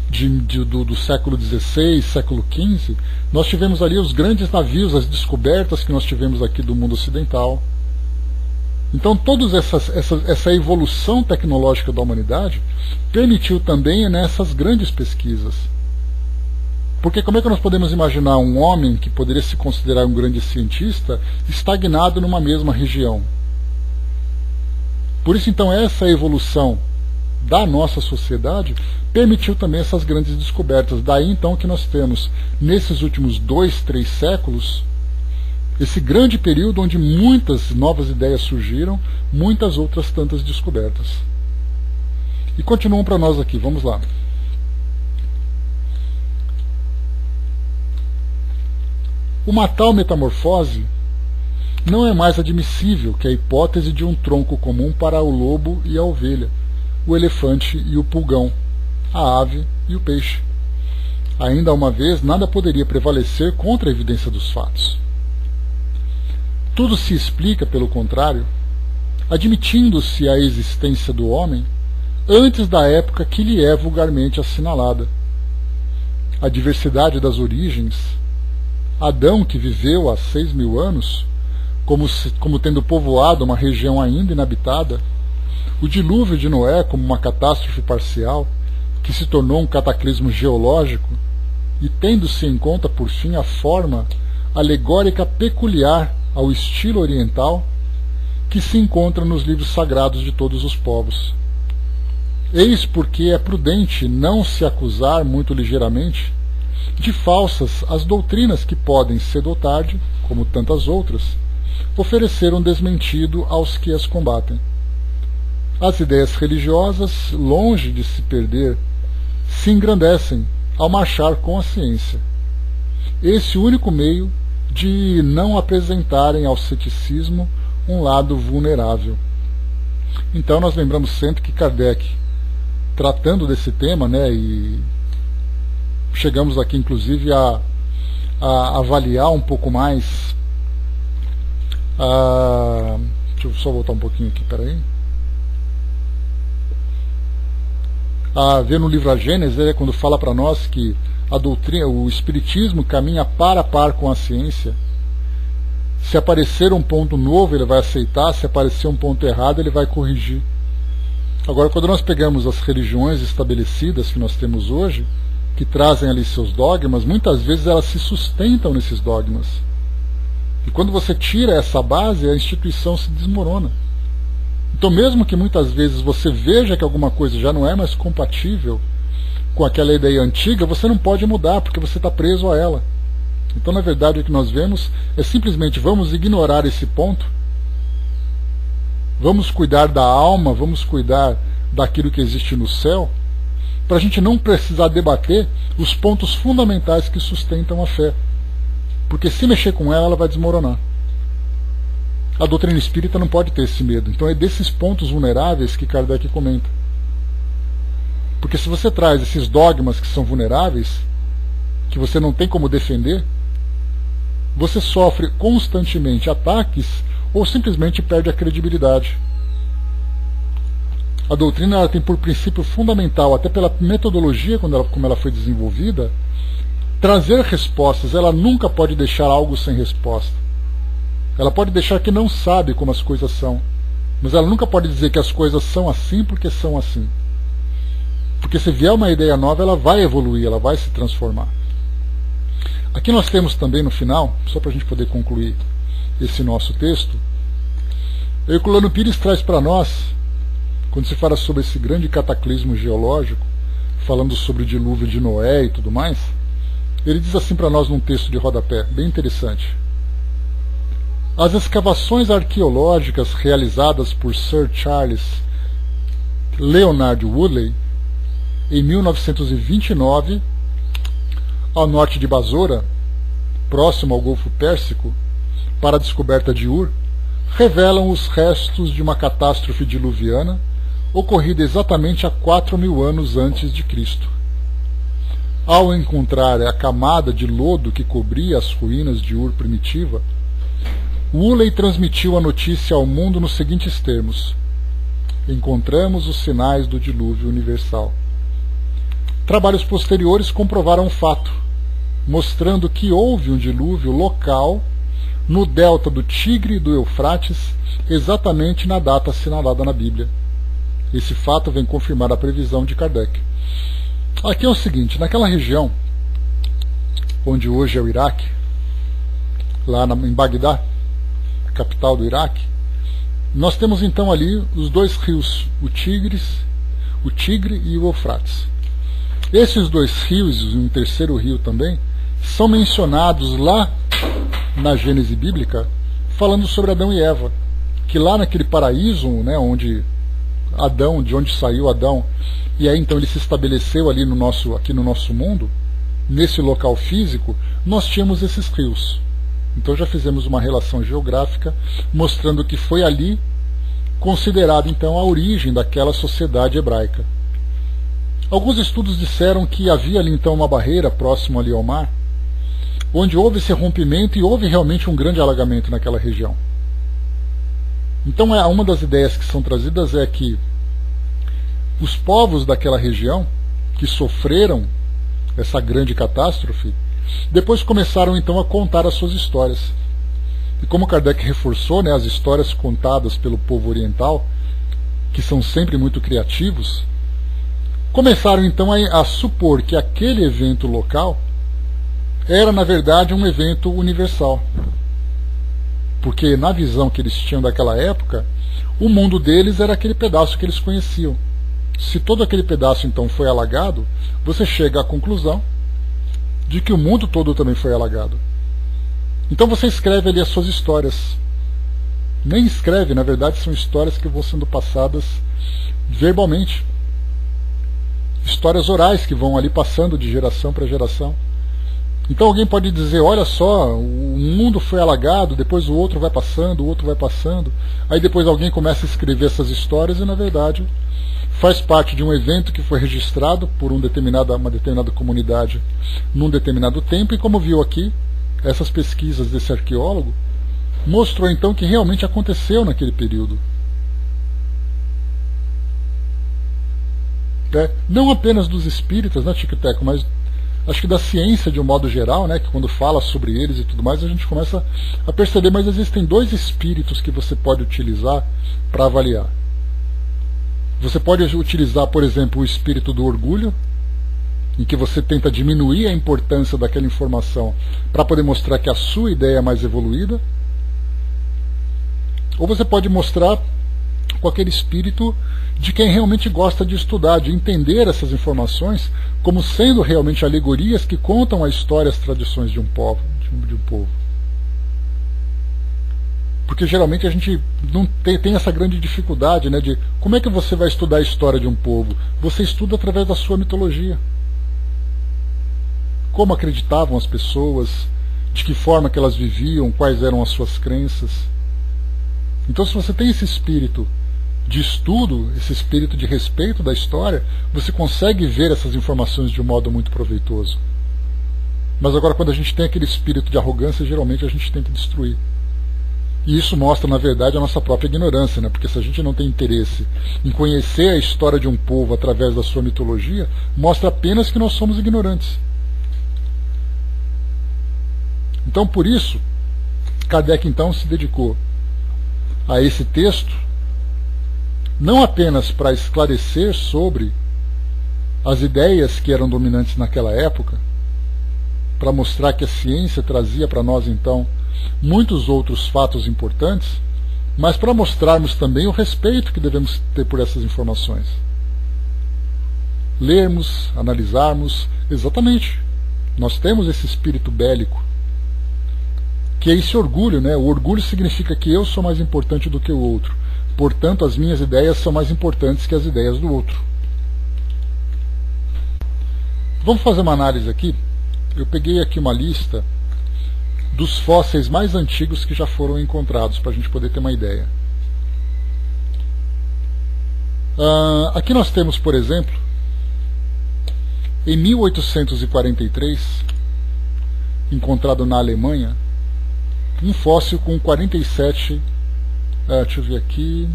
do século XVI, século XV, nós tivemos ali os grandes navios, as descobertas que nós tivemos aqui do mundo ocidental. Então toda essa evolução tecnológica da humanidade permitiu também, né, essas grandes pesquisas. Porque como é que nós podemos imaginar um homem que poderia se considerar um grande cientista estagnado numa mesma região? Por isso então essa evolução da nossa sociedade permitiu também essas grandes descobertas. Daí então que nós temos nesses últimos 2, 3 séculos esse grande período onde muitas novas ideias surgiram, muitas outras tantas descobertas. E continuam para nós aqui, vamos lá. Uma tal metamorfose não é mais admissível que a hipótese de um tronco comum para o lobo e a ovelha, o elefante e o pulgão, a ave e o peixe. Ainda uma vez, nada poderia prevalecer contra a evidência dos fatos. Tudo se explica, pelo contrário, admitindo-se a existência do homem antes da época que lhe é vulgarmente assinalada. A diversidade das origens, Adão, que viveu há 6.000 anos, como tendo povoado uma região ainda inabitada, o dilúvio de Noé como uma catástrofe parcial, que se tornou um cataclismo geológico, e tendo-se em conta, por fim, a forma alegórica peculiar ao estilo oriental, que se encontra nos livros sagrados de todos os povos. Eis porque é prudente não se acusar muito ligeiramente de falsas as doutrinas que podem, cedo ou tarde, como tantas outras, oferecer um desmentido aos que as combatem. As ideias religiosas, longe de se perder, se engrandecem ao marchar com a ciência. Esse único meio de não apresentarem ao ceticismo um lado vulnerável. Então nós lembramos sempre que Kardec, tratando desse tema, né, e chegamos aqui inclusive a avaliar um pouco mais, deixa eu só voltar um pouquinho aqui, peraí. A ver no livro A Gênese, quando fala para nós que a doutrina, o espiritismo caminha par a par com a ciência. Se aparecer um ponto novo, ele vai aceitar; se aparecer um ponto errado, ele vai corrigir. Agora, quando nós pegamos as religiões estabelecidas que nós temos hoje, que trazem ali seus dogmas, muitas vezes elas se sustentam nesses dogmas. E quando você tira essa base, a instituição se desmorona. Então, mesmo que muitas vezes você veja que alguma coisa já não é mais compatível com aquela ideia antiga, você não pode mudar, porque você está preso a ela. Então, na verdade, o que nós vemos é simplesmente vamos ignorar esse ponto, vamos cuidar da alma, vamos cuidar daquilo que existe no céu, para a gente não precisar debater os pontos fundamentais que sustentam a fé. Porque se mexer com ela, ela vai desmoronar. A doutrina espírita não pode ter esse medo. Então é desses pontos vulneráveis que Kardec comenta. Porque se você traz esses dogmas que são vulneráveis, que você não tem como defender, você sofre constantemente ataques ou simplesmente perde a credibilidade. A doutrina ela tem por princípio fundamental, até pela metodologia como ela foi desenvolvida, trazer respostas. Ela nunca pode deixar algo sem resposta. Ela pode deixar que não sabe como as coisas são, mas ela nunca pode dizer que as coisas são assim porque são assim. Porque se vier uma ideia nova, ela vai evoluir, ela vai se transformar. Aqui nós temos também no final, só para a gente poder concluir esse nosso texto, Herculano Pires traz para nós, quando se fala sobre esse grande cataclismo geológico, falando sobre o dilúvio de Noé e tudo mais, ele diz assim para nós num texto de rodapé, bem interessante. As escavações arqueológicas realizadas por Sir Charles Leonard Woodley em 1929, ao norte de Basora, próximo ao Golfo Pérsico, para a descoberta de Ur, revelam os restos de uma catástrofe diluviana ocorrida exatamente há 4.000 anos antes de Cristo. Ao encontrar a camada de lodo que cobria as ruínas de Ur primitiva, Wooley transmitiu a notícia ao mundo nos seguintes termos: encontramos os sinais do dilúvio universal. Trabalhos posteriores comprovaram o fato, mostrando que houve um dilúvio local no delta do Tigre e do Eufrates, exatamente na data assinalada na Bíblia. Esse fato vem confirmar a previsão de Kardec. Aqui é o seguinte, naquela região, onde hoje é o Iraque, lá em Bagdá, capital do Iraque, nós temos então ali os dois rios, o Tigre e o Eufrates. Esses dois rios, e um terceiro rio também, são mencionados lá na Gênese bíblica, falando sobre Adão e Eva, que lá naquele paraíso, né, de onde saiu Adão, e aí então ele se estabeleceu ali aqui no nosso mundo, nesse local físico, nós tínhamos esses rios. Então já fizemos uma relação geográfica mostrando que foi ali considerada então a origem daquela sociedade hebraica. Alguns estudos disseram que havia ali então uma barreira próximo ali ao mar, onde houve esse rompimento e houve realmente um grande alagamento naquela região. Então uma das ideias que são trazidas é que os povos daquela região, que sofreram essa grande catástrofe, depois começaram então a contar as suas histórias. E como Kardec reforçou, né, as histórias contadas pelo povo oriental, que são sempre muito criativos, começaram então a supor que aquele evento local era na verdade um evento universal. Porque na visão que eles tinham daquela época, o mundo deles era aquele pedaço que eles conheciam. Se todo aquele pedaço então foi alagado, você chega à conclusão de que o mundo todo também foi alagado. Então você escreve ali as suas histórias. Nem escreve, na verdade são histórias que vão sendo passadas verbalmente. Histórias orais que vão ali passando de geração para geração. Então alguém pode dizer, olha só, o mundo foi alagado, depois o outro vai passando, aí depois alguém começa a escrever essas histórias e na verdade faz parte de um evento que foi registrado por uma determinada comunidade num determinado tempo, e como viu aqui, essas pesquisas desse arqueólogo mostrou então que realmente aconteceu naquele período. Não apenas dos espíritas, né, Tico-Teco, mas acho que da ciência de um modo geral, né, que quando fala sobre eles e tudo mais, a gente começa a perceber, mas existem dois espíritos que você pode utilizar para avaliar. Você pode utilizar, por exemplo, o espírito do orgulho, em que você tenta diminuir a importância daquela informação para poder mostrar que a sua ideia é mais evoluída, Ou você pode mostrar com aquele espírito de quem realmente gosta de estudar, de entender essas informações como sendo realmente alegorias que contam a história e as tradições de um povo. Porque geralmente a gente não tem essa grande dificuldade, né, de como é que você vai estudar a história de um povo? Você estuda através da sua mitologia. Como acreditavam as pessoas, de que forma que elas viviam, quais eram as suas crenças. Então, se você tem esse espírito de estudo, esse espírito de respeito da história, você consegue ver essas informações de um modo muito proveitoso. Mas agora, quando a gente tem aquele espírito de arrogância, geralmente a gente tenta destruir. E isso mostra, na verdade, a nossa própria ignorância, né? Porque se a gente não tem interesse em conhecer a história de um povo através da sua mitologia, mostra apenas que nós somos ignorantes. Então, por isso, Kardec então se dedicou a esse texto, não apenas para esclarecer sobre as ideias que eram dominantes naquela época, para mostrar que a ciência trazia para nós então muitos outros fatos importantes, mas para mostrarmos também o respeito que devemos ter por essas informações. Lermos, analisarmos, exatamente. Nós temos esse espírito bélico, que é esse orgulho, né? O orgulho significa que eu sou mais importante do que o outro. Portanto, as minhas ideias são mais importantes que as ideias do outro. Vamos fazer uma análise aqui. Eu peguei aqui uma lista dos fósseis mais antigos que já foram encontrados, para a gente poder ter uma ideia. Aqui nós temos, por exemplo, em 1843, encontrado na Alemanha, um fóssil com 47, deixa eu ver aqui,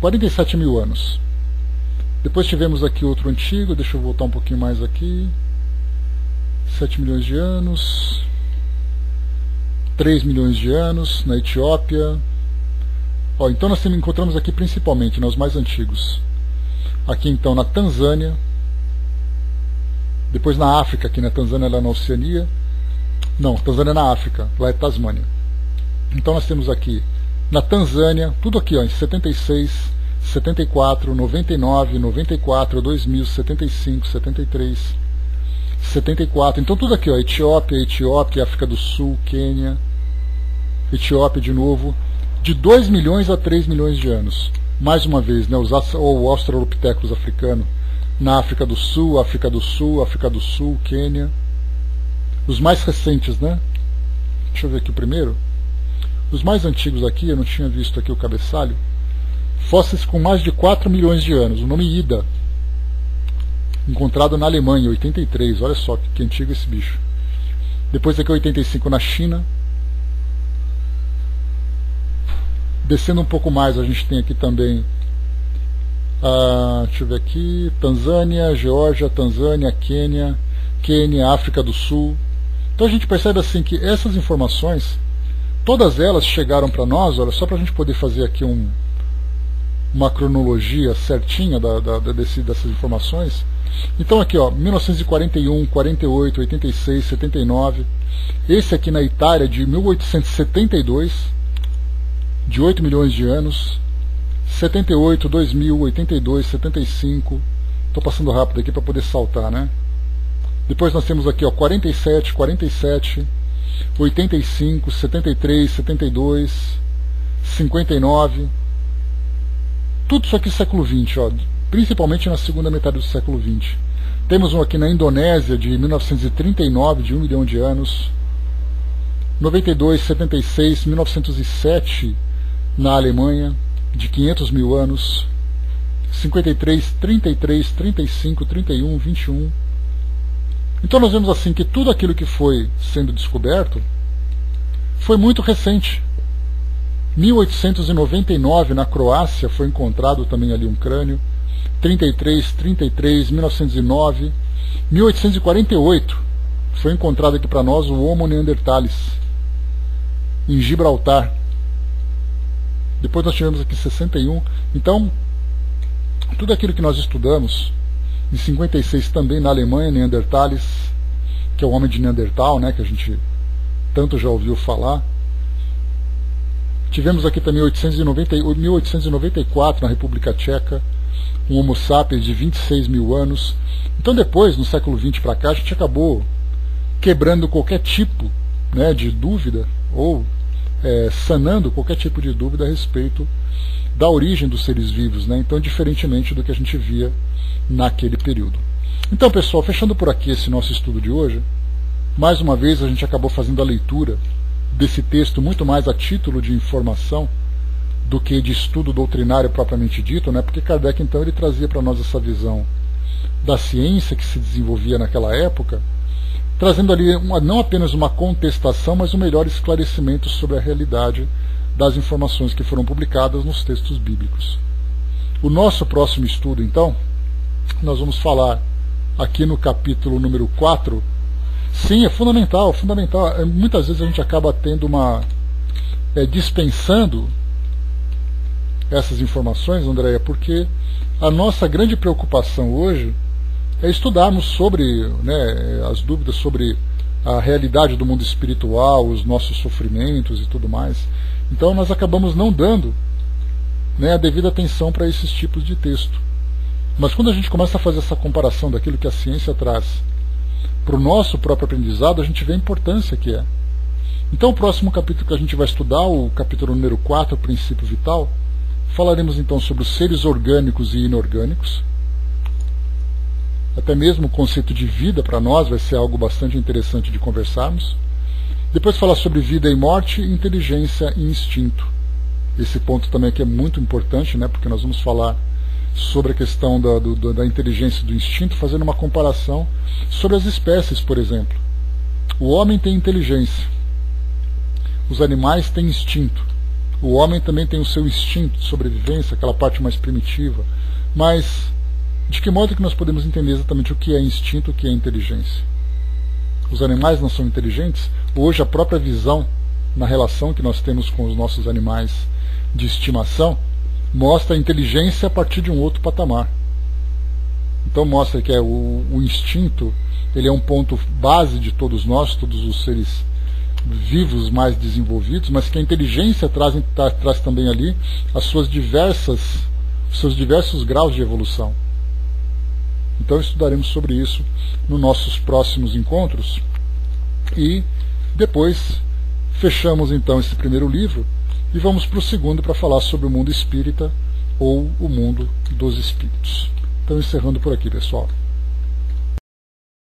47 mil anos. Depois tivemos aqui outro antigo, deixa eu voltar um pouquinho mais aqui, 7 milhões de anos, 3 milhões de anos na Etiópia. Então nós encontramos aqui principalmente, né, os mais antigos. Aqui então na Tanzânia, depois na África, aqui na Tanzânia, lá na Oceania. Não, Tanzânia é na África, lá é Tasmânia. Então nós temos aqui na Tanzânia, tudo aqui ó, em 76, 74, 99, 94, 2000, 75, 73, 74. Então tudo aqui ó, Etiópia, África do Sul, Quênia, Etiópia de novo, de 2 milhões a 3 milhões de anos. Mais uma vez, né, o Australopithecus africano na África do Sul, África do Sul, Quênia. Os mais recentes, né? Deixa eu ver aqui o primeiro. Os mais antigos aqui, eu não tinha visto aqui o cabeçalho. Fósseis com mais de 4 milhões de anos. O nome Ida. Encontrado na Alemanha, 83. Olha só que antigo esse bicho. Depois aqui 85 na China. Descendo um pouco mais, a gente tem aqui também, deixa eu ver aqui, Tanzânia, Geórgia, Tanzânia, Quênia, África do Sul. Então a gente percebe assim que essas informações, todas elas chegaram para nós, olha, só para a gente poder fazer aqui uma cronologia certinha dessas informações. Então aqui, ó, 1941, 48, 86, 79. Esse aqui na Itália de 1872, de 8 milhões de anos. 78, 2000, 82, 75. Estou passando rápido aqui para poder saltar, né? Depois nós temos aqui, ó, 47, 85, 73, 72, 59. Tudo isso aqui século XX, ó, principalmente na segunda metade do século XX. Temos um aqui na Indonésia de 1939, de 1 milhão de anos. 92, 76, 1907 na Alemanha, de 500 mil anos. 53, 33, 35, 31, 21. Então nós vemos assim que tudo aquilo que foi sendo descoberto foi muito recente. 1899 na Croácia foi encontrado também ali um crânio. 33, 1909. 1848 foi encontrado aqui para nós o Homo neanderthalis em Gibraltar. Depois nós tivemos aqui 61. Então tudo aquilo que nós estudamos em 56 também na Alemanha, Neanderthalis, que é o homem de Neandertal, né, que a gente tanto já ouviu falar. Tivemos aqui também 1894 na República Tcheca, um Homo sapiens de 26 mil anos. Então depois, no século XX para cá, a gente acabou quebrando qualquer tipo, né, de dúvida, ou sanando qualquer tipo de dúvida a respeito da origem dos seres vivos, né? Então, diferentemente do que a gente via naquele período. Então, pessoal, fechando por aqui esse nosso estudo de hoje, mais uma vez a gente acabou fazendo a leitura desse texto muito mais a título de informação do que de estudo doutrinário propriamente dito, né? Porque Kardec, então, ele trazia para nós essa visão da ciência que se desenvolvia naquela época, trazendo ali não apenas uma contestação, mas um melhor esclarecimento sobre a realidade das informações que foram publicadas nos textos bíblicos. O nosso próximo estudo, então, nós vamos falar aqui no capítulo número 4. Sim, é fundamental, fundamental. Muitas vezes a gente acaba tendo dispensando essas informações, Andréia, porque a nossa grande preocupação hoje é estudarmos sobre, né, as dúvidas sobre a realidade do mundo espiritual, os nossos sofrimentos e tudo mais. Então nós acabamos não dando, né, a devida atenção para esses tipos de texto. Mas quando a gente começa a fazer essa comparação daquilo que a ciência traz para o nosso próprio aprendizado, a gente vê a importância que é. Então o próximo capítulo que a gente vai estudar, o capítulo número 4, o princípio vital, falaremos então sobre os seres orgânicos e inorgânicos. Até mesmo o conceito de vida para nós vai ser algo bastante interessante de conversarmos. Depois falar sobre vida e morte, inteligência e instinto. Esse ponto também aqui é muito importante, né, porque nós vamos falar sobre a questão da inteligência e do instinto, fazendo uma comparação sobre as espécies, por exemplo. O homem tem inteligência, os animais têm instinto. O homem também tem o seu instinto de sobrevivência, aquela parte mais primitiva. Mas de que modo que nós podemos entender exatamente o que é instinto e o que é inteligência? Os animais não são inteligentes? Hoje a própria visão na relação que nós temos com os nossos animais de estimação mostra a inteligência a partir de um outro patamar. Então mostra que o instinto, ele é um ponto base de todos nós, todos os seres vivos mais desenvolvidos, mas que a inteligência traz também ali os seus diversos graus de evolução. Então estudaremos sobre isso nos nossos próximos encontros e depois fechamos então esse primeiro livro e vamos para o segundo para falar sobre o mundo espírita ou o mundo dos espíritos. Então encerrando por aqui, pessoal.